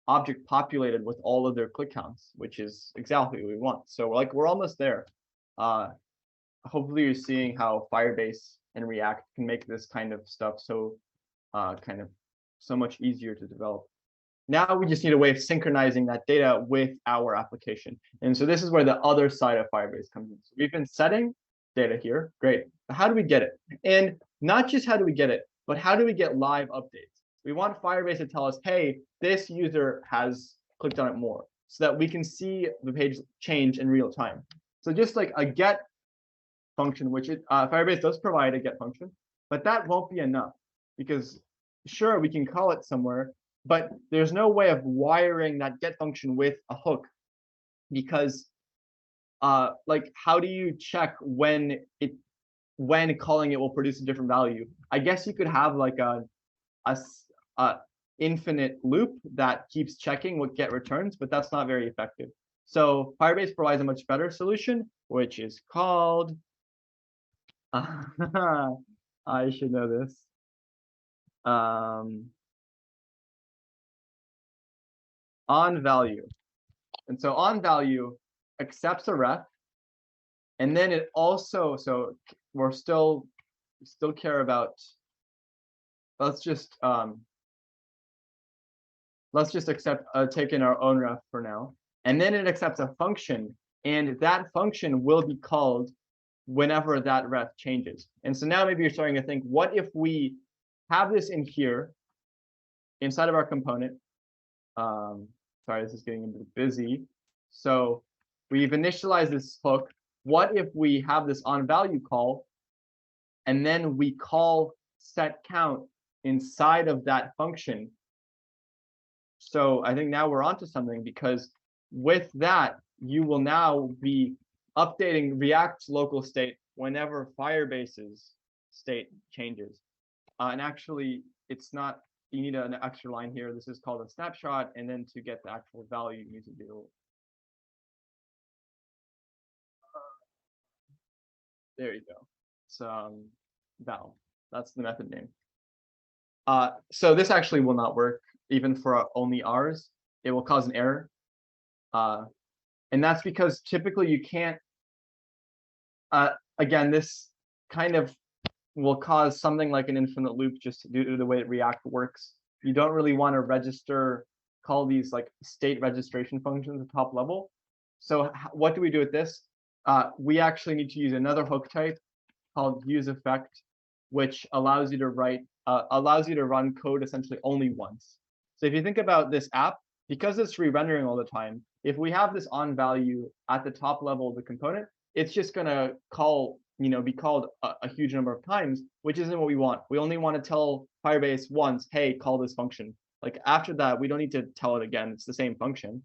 object populated with all of their click counts, which is exactly what we want. So we're almost there. Hopefully you're seeing how Firebase and React can make this kind of stuff so so much easier to develop. Now we just need a way of synchronizing that data with our application. And so this is where the other side of Firebase comes in. So we've been setting data here, great. But how do we get it? And not just how do we get it, but how do we get live updates? We want Firebase to tell us, hey, this user has clicked on it more, so that we can see the page change in real time. So just like a get function, which Firebase does provide a get function, but that won't be enough, because sure, we can call it somewhere, but there's no way of wiring that get function with a hook, because like, how do you check when calling it will produce a different value? I guess you could have like a infinite loop that keeps checking what get returns, but that's not very effective. So Firebase provides a much better solution, which is called I should know this. On value. And so on value accepts a ref, and then it also, so we're still care about let's just accept take in our own ref for now, and then it accepts a function, and that function will be called whenever that ref changes. And so now maybe you're starting to think, what if we have this in here inside of our component? Sorry, this is getting a bit busy. So we've initialized this hook. What if we have this onValue call, and then we call setCount inside of that function? So I think now we're onto something, because with that, you will now be updating React's local state whenever Firebase's state changes. And actually, it's not, you need an extra line here. This is called a snapshot, and then to get the actual value, you need to do. There you go. So val. That's the method name. So this actually will not work even for only ours. It will cause an error. And that's because typically you can't, again, this kind of will cause something like an infinite loop just due to the way that React works. You don't really want to register, call these like state registration functions at top level. So what do we do with this? We actually need to use another hook type called useEffect, which allows you to run code essentially only once. So if you think about this app, because it's re-rendering all the time, if we have this onValue at the top level of the component, it's just gonna call, be called a huge number of times, which isn't what we want. We only want to tell Firebase once, hey, call this function. Like after that, we don't need to tell it again. It's the same function.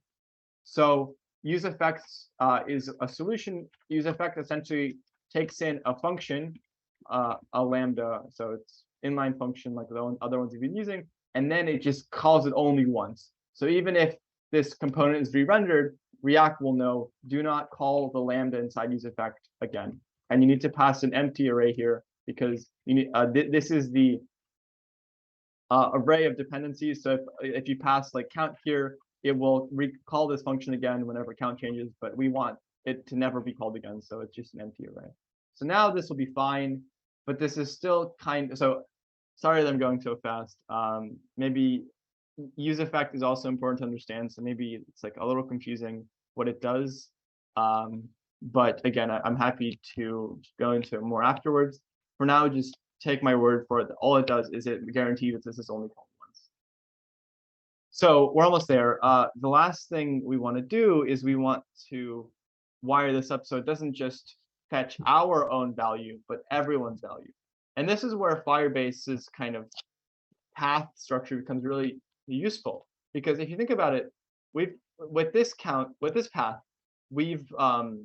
So useEffect is a solution. useEffect essentially takes in a function, a lambda, so it's inline function like the other ones you've been using, and then it just calls it only once. So even if this component is re-rendered, React will know, do not call the lambda inside useEffect again. And you need to pass an empty array here, because you need, this is the array of dependencies. So if you pass like count here, it will recall this function again whenever count changes, but we want it to never be called again, so it's just an empty array. So now this will be fine, but this is still so sorry that I'm going so fast. Maybe useEffect is also important to understand, so maybe it's like a little confusing what it does. But again, I'm happy to go into it more afterwards. For now, just take my word for it. All it does is it guarantees that this is only called once. So we're almost there. The last thing we want to do is we want to wire this up so it doesn't just fetch our own value, but everyone's value. And this is where Firebase's kind of path structure becomes really useful, because if you think about it, with this path, we are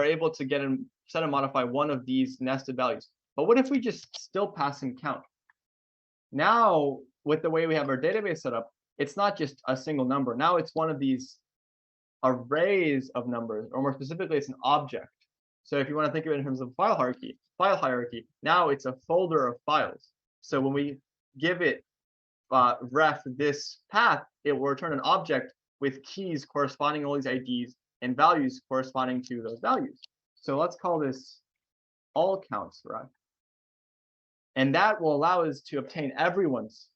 able to get and set and modify one of these nested values. But what if we just still pass in count? Now, with the way we have our database set up, it's not just a single number. Now it's one of these arrays of numbers, or more specifically, it's an object. So if you want to think of it in terms of file hierarchy, now it's a folder of files. So when we give it ref this path, it will return an object with keys corresponding to all these IDs and values corresponding to those values. So let's call this all counts ref. And that will allow us to obtain everyone's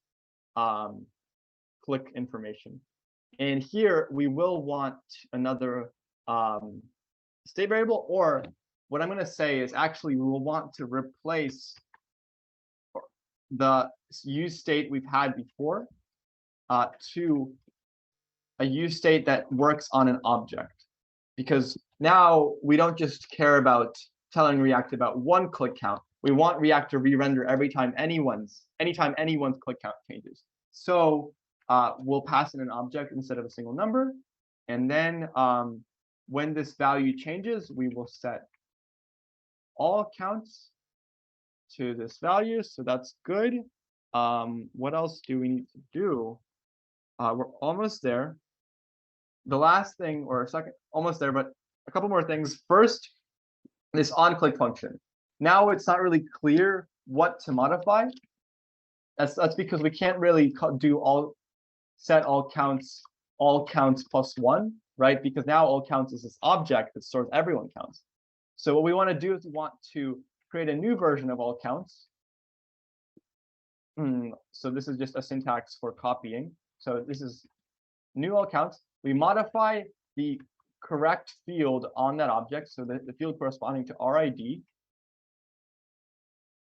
click information. And here we will want another state variable, or what I'm going to say is actually we will want to replace the use state we've had before to a use state that works on an object. Because now we don't just care about telling React about one click count. We want React to re-render anytime anyone's click count changes. So we'll pass in an object instead of a single number. And then when this value changes, we will set all counts to this value. So that's good. What else do we need to do? We're almost there. The last thing, or second, almost there, but a couple more things. First, this onClick function. Now it's not really clear what to modify. That's because we can't really set all counts +1, right? Because now all counts is this object that stores everyone counts. So what we want to do is we want to create a new version of all counts. So this is just a syntax for copying. So this is new all counts. We modify the correct field on that object, so the field corresponding to our ID.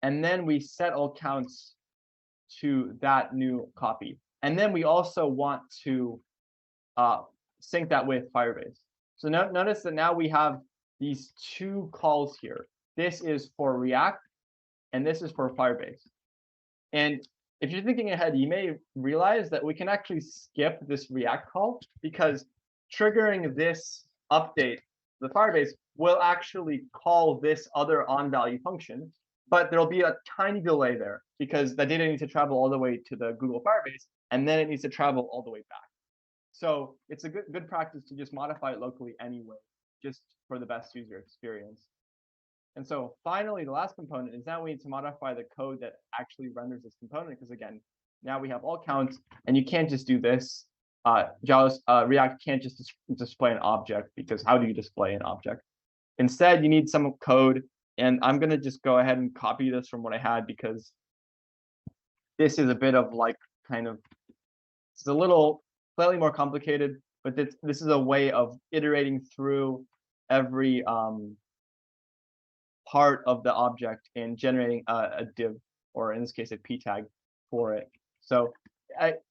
And then we set all counts to that new copy. And then we also want to sync that with Firebase. So notice that now we have these two calls here. This is for React, and this is for Firebase. And if you're thinking ahead, you may realize that we can actually skip this React call, because triggering this update, the Firebase, will actually call this other onValue function, but there'll be a tiny delay there because the data needs to travel all the way to the Google Firebase, and then it needs to travel all the way back. So it's a good practice to just modify it locally anyway, just for the best user experience. And so finally, the last component is now we need to modify the code that actually renders this component, because again, now we have all counts, and you can't just do this. React can't just display an object, because how do you display an object? Instead, you need some code, and I'm going to just go ahead and copy this from what I had, because this is a bit of like kind of, it's a little slightly more complicated, but this is a way of iterating through every part of the object and generating a div, or in this case, a p tag for it. So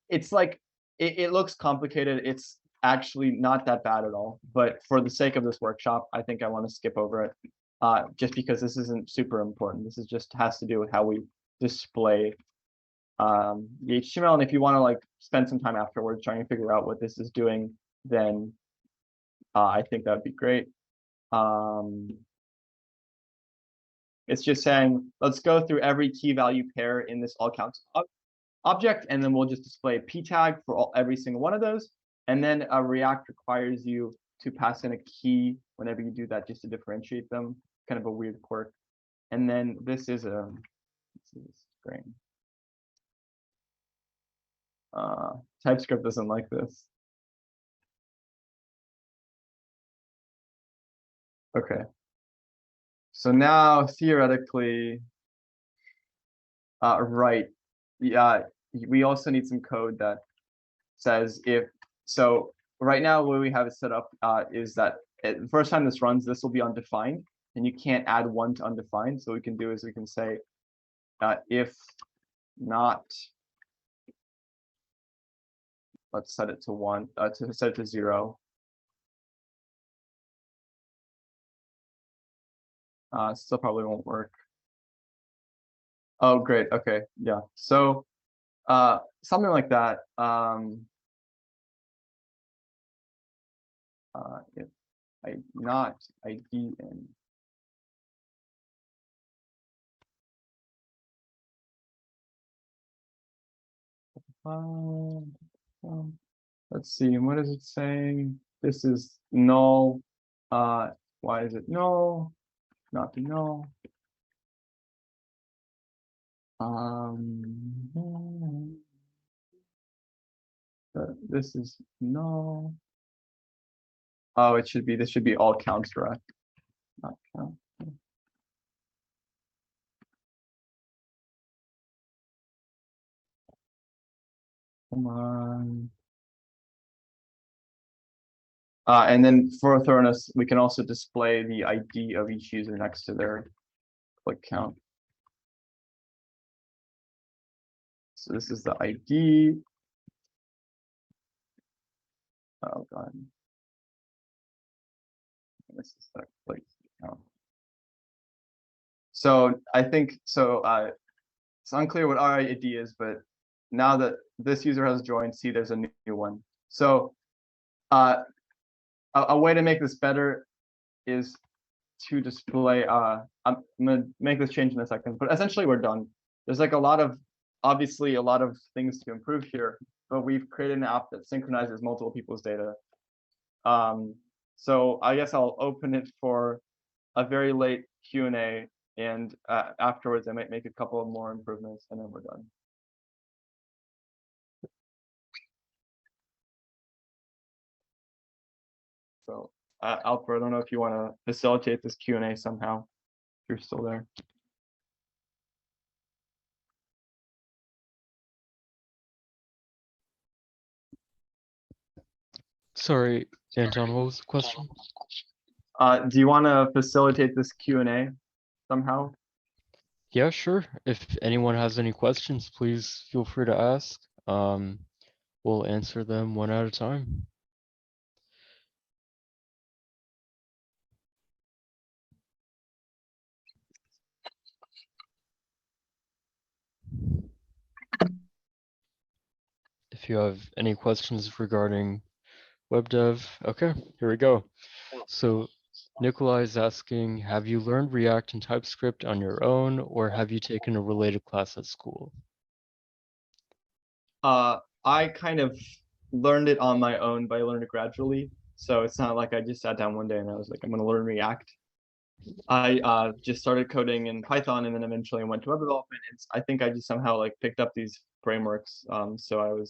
it's like, it looks complicated. It's actually not that bad at all. But for the sake of this workshop, I think I want to skip over it, just because this isn't super important. This is just has to do with how we display the HTML. And if you want to like spend some time afterwards trying to figure out what this is doing, then I think that would be great. It's just saying, let's go through every key value pair in this all counts object, and then we'll just display a p tag for every single one of those. And then React requires you to pass in a key whenever you do that, just to differentiate them. Kind of a weird quirk. And then this is a string. TypeScript doesn't like this. Okay. So now theoretically, right, yeah, we also need some code that says if, so right now the way we have it set up is that the first time this runs, this will be undefined, and you can't add one to undefined. So what we can do is we can say if not, let's set it to 1, to set it to 0. Still probably won't work. Oh, great. Okay, yeah. So something like that. If I not ID in. Let's see. What is it saying? This is null. Why is it null? Not be null. This is null. Oh, it should be, this should be all counts direct, not count. Come on. And then for thoroughness, we can also display the ID of each user next to their click count. So this is the ID. Oh god. This is the click count. So I think so. It's unclear what our ID is, but now that this user has joined, see there's a new one. So a way to make this better is to display. I'm gonna make this change in a second, but essentially we're done. There's like obviously a lot of things to improve here, but we've created an app that synchronizes multiple people's data. So I guess I'll open it for a very late Q&A, and afterwards I might make a couple of more improvements, and then we're done. So Alper, I don't know if you want to facilitate this Q&A somehow, if you're still there. Sorry, Anton, what was the question? Do you want to facilitate this Q&A somehow? Yeah, sure. If anyone has any questions, please feel free to ask. We'll answer them one at a time. If you have any questions regarding web dev, okay, here we go. So Nikolai is asking, have you learned React and TypeScript on your own, or have you taken a related class at school? I kind of learned it on my own, but I learned it gradually. So it's not like I just sat down one day and I was like, I'm going to learn React. I just started coding in Python and then eventually went to web development. I think I just somehow like picked up these frameworks. So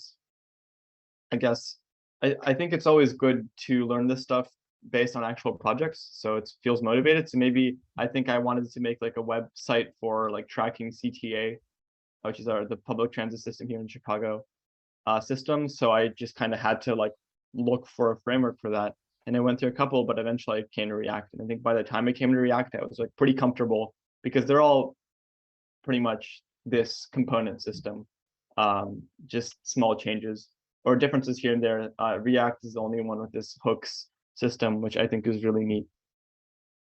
I guess, I think it's always good to learn this stuff based on actual projects. So it feels motivated. So maybe I think I wanted to make like a website for like tracking CTA, which is the public transit system here in Chicago system. So I just kind of had to like look for a framework for that. And I went through a couple, but eventually I came to React. And I think by the time I came to React, I was like pretty comfortable because they're all pretty much this component system, just small changes or differences here and there. React is the only one with this hooks system, which I think is really neat.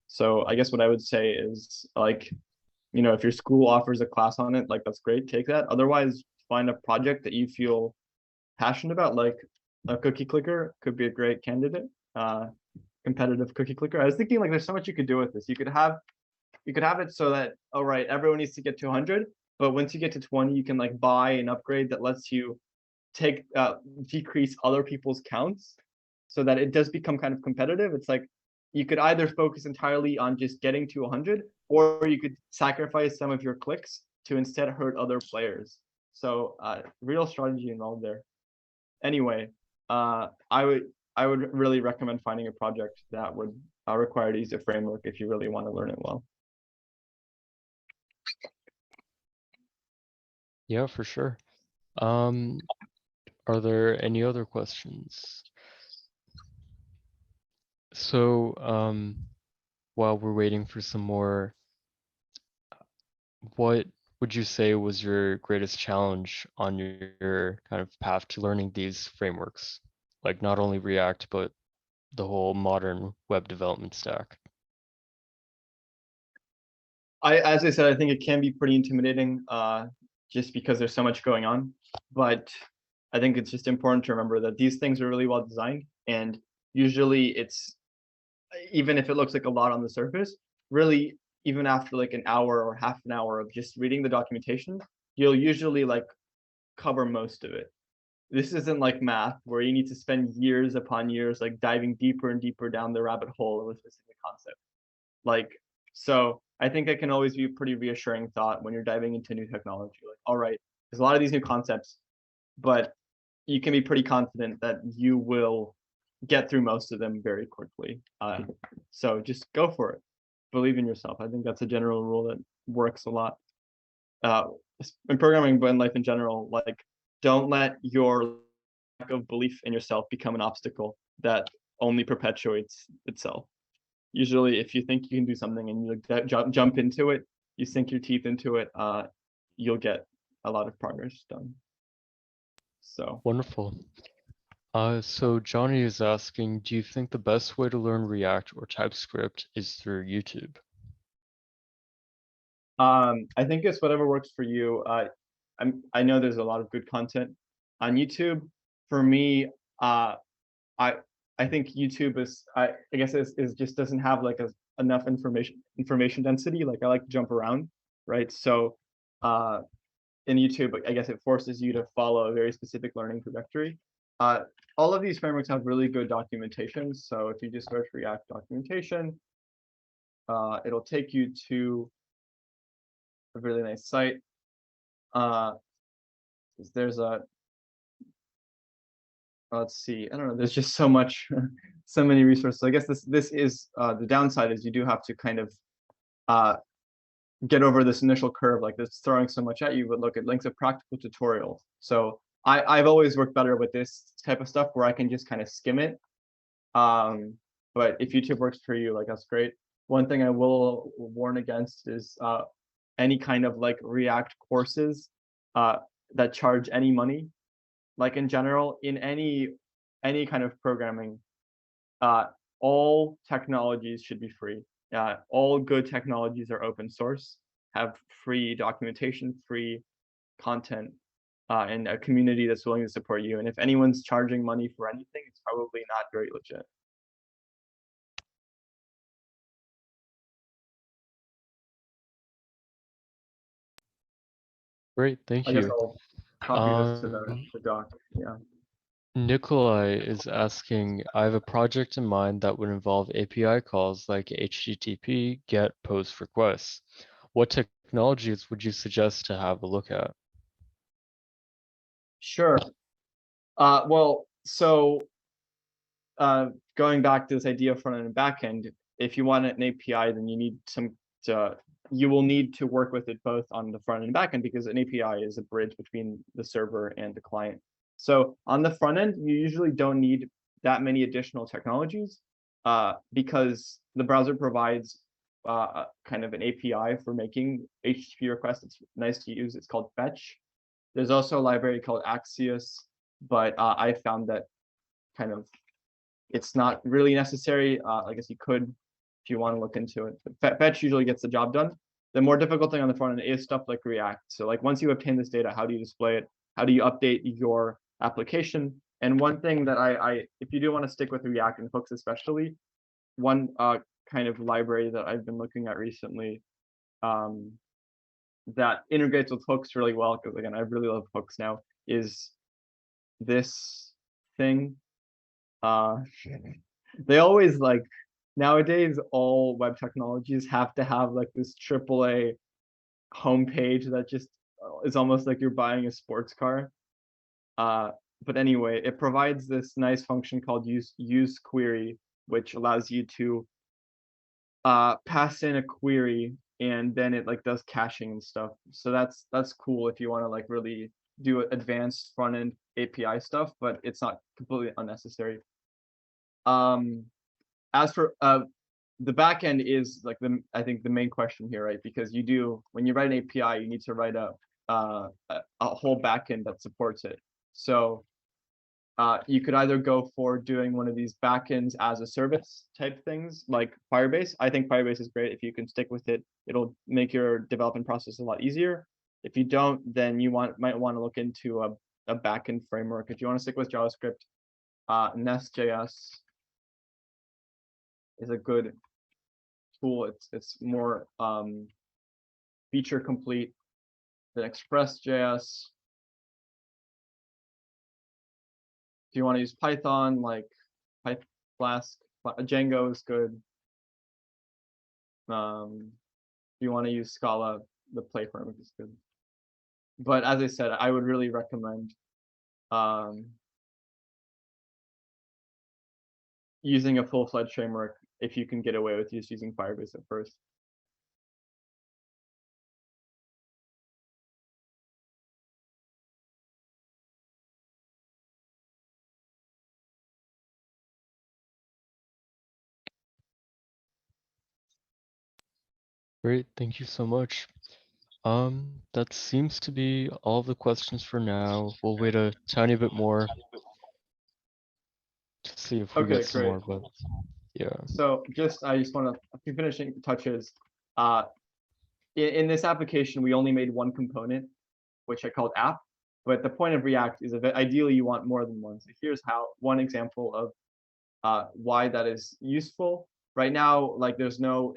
So I guess what I would say is like, if your school offers a class on it, like that's great, take that. Otherwise, find a project that you feel passionate about, like a cookie clicker could be a great candidate. Competitive cookie clicker. I was thinking like there's so much you could do with this. You could have it so that, all right, everyone needs to get to 100, but once you get to 20, you can like buy an upgrade that lets you decrease other people's counts so that it does become kind of competitive. It's like you could either focus entirely on just getting to 100, or you could sacrifice some of your clicks to instead hurt other players. So real strategy involved there. Anyway, I would really recommend finding a project that would require to use a framework if you really want to learn it well. Yeah, for sure. Are there any other questions? So, while we're waiting for some more, what would you say was your greatest challenge on your kind of path to learning these frameworks? Like not only React, but the whole modern web development stack. As I said, I think it can be pretty intimidating, just because there's so much going on. But I think it's just important to remember that these things are really well designed, and usually it's, even if it looks like a lot on the surface, really, even after like an hour or half an hour of just reading the documentation, you'll usually like cover most of it. This isn't like math where you need to spend years upon years like diving deeper and deeper down the rabbit hole of a specific concept. Like, so I think it can always be a pretty reassuring thought when you're diving into new technology. Like, all right, there's a lot of these new concepts, but you can be pretty confident that you will get through most of them very quickly. So just go for it. Believe in yourself. I think that's a general rule that works a lot. In programming, but in life in general, like don't let your lack of belief in yourself become an obstacle that only perpetuates itself. Usually, if you think you can do something and you jump into it, you sink your teeth into it, you'll get a lot of progress done. So Wonderful. So Johnny is asking, do you think the best way to learn React or TypeScript is through YouTube? I think it's whatever works for you. I know there's a lot of good content on YouTube. For me, I I think YouTube is, I guess is just doesn't have like enough information density. Like I like to jump around, right? So in YouTube, I guess it forces you to follow a very specific learning trajectory. All of these frameworks have really good documentation. So if you just search React documentation, it'll take you to a really nice site. There's a, let's see, I don't know, there's just so much, so many resources. I guess this is the downside is you do have to kind of get over this initial curve, like this throwing so much at you, but look at links of practical tutorials. So I've always worked better with this type of stuff where I can just kind of skim it But if YouTube works for you, like that's great. One thing I will warn against is any kind of like React courses that charge any money. Like in general, in any kind of programming, uh, all technologies should be free. All good technologies are open source, have free documentation, free content, and a community that's willing to support you. And if anyone's charging money for anything, it's probably not very legit. Great, thank I guess you. I'll copy this to the doc. Yeah. Nikolai is asking, I have a project in mind that would involve API calls like HTTP, GET, POST requests. What technologies would you suggest to have a look at? Sure. Well, so going back to this idea of front end and back end, if you want an API, then you need you will need to work with it both on the front end and back end because an API is a bridge between the server and the client. So on the front end, you usually don't need that many additional technologies because the browser provides kind of an API for making HTTP requests. It's nice to use. It's called Fetch. There's also a library called Axios, but I found that kind of it's not really necessary. I guess you could if you want to look into it. But Fetch usually gets the job done. The more difficult thing on the front end is stuff like React. So like once you obtain this data, how do you display it? How do you update your application? And one thing that if you do want to stick with React and hooks especially, one kind of library that I've been looking at recently that integrates with hooks really well, because again, I really love hooks now, is this thing. They always like nowadays all web technologies have to have like this AAA homepage that just is almost like you're buying a sports car. But anyway, it provides this nice function called use query, which allows you to pass in a query and then it like does caching and stuff. So that's cool if you want to like really do advanced front end API stuff, but it's not completely unnecessary. As for the backend is like I think the main question here, right? Because when you write an API, you need to write a whole backend that supports it. So you could either go for doing one of these backends as a service type things like Firebase. I think Firebase is great. If you can stick with it, it'll make your development process a lot easier. If you don't, then you might want to look into a backend framework. If you want to stick with JavaScript, Nest.js is a good tool. It's more feature complete than Express.js. If you want to use Python, like Flask, Django is good. If you want to use Scala, the Play framework is good. But as I said, I would really recommend using a full-fledged framework if you can get away with just using Firebase at first. Great, thank you so much. That seems to be all the questions for now. We'll wait a tiny bit more to see if we Okay, get some great. more, but yeah. So I just want to a few finishing touches. In this application, we only made one component, which I called app. But the point of React is that ideally you want more than one. So here's one example of why that is useful. Right now, like there's no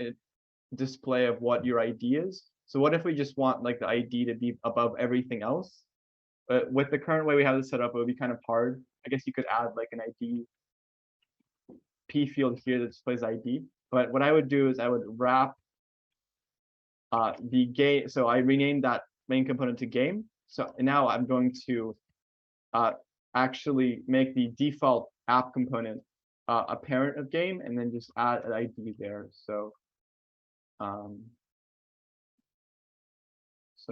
display of what your ID is. So what if we just want like the ID to be above everything else? But with the current way we have this set up, it would be kind of hard. I guess you could add like an ID P field here that displays ID. But what I would do is I would wrap the game. So I renamed that main component to game. So now I'm going to actually make the default app component a parent of game and then just add an ID there. So so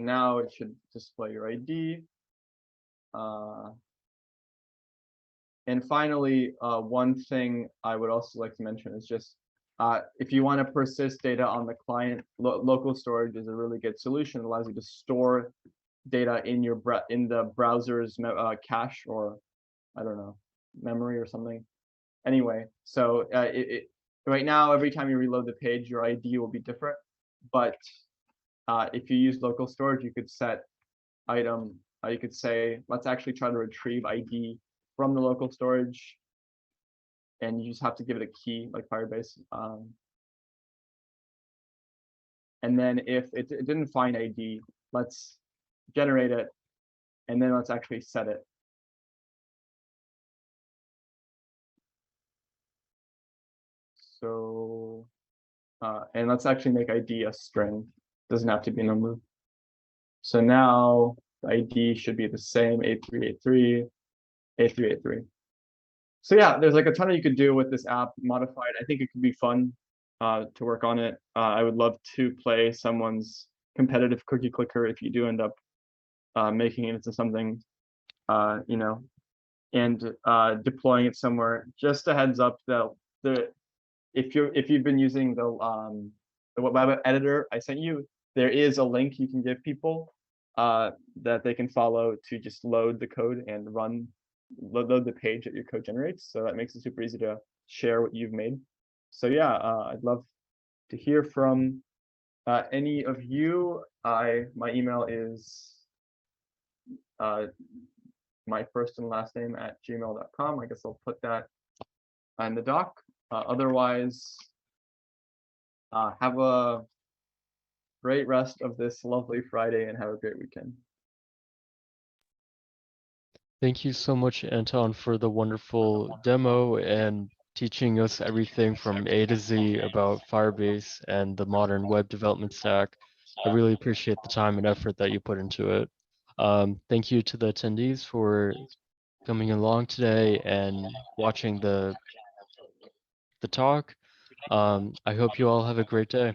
now it should display your ID. And finally, one thing I would also like to mention is just if you want to persist data on the client, local storage is a really good solution. It allows you to store data in the browser's cache, or I don't know, memory or something. Anyway, so right now, every time you reload the page, your ID will be different. But if you use local storage, you could set item. You could say, let's actually try to retrieve ID from the local storage, and you just have to give it a key like Firebase. And then if it didn't find ID, let's generate it, and then let's actually set it. So, and let's actually make ID a string. Doesn't have to be a number. So now the ID should be the same, 8383, 8383. So yeah, there's like a ton you could do with this app modified. I think it could be fun to work on it. I would love to play someone's competitive cookie clicker if you do end up making it into something, you know, and deploying it somewhere. Just a heads up though, if you've been using the web editor I sent you, there is a link you can give people that they can follow to just load the code and load the page that your code generates. So that makes it super easy to share what you've made. So yeah, I'd love to hear from any of you. My email is my first and last name at gmail.com. I guess I'll put that in the doc. Otherwise, have a great rest of this lovely Friday and have a great weekend. Thank you so much, Anton, for the wonderful demo and teaching us everything from A to Z about Firebase and the modern web development stack. I really appreciate the time and effort that you put into it. Thank you to the attendees for coming along today and watching the talk. I hope you all have a great day.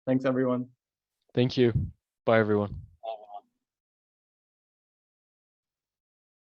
Thanks, everyone. Thank you. Bye, everyone.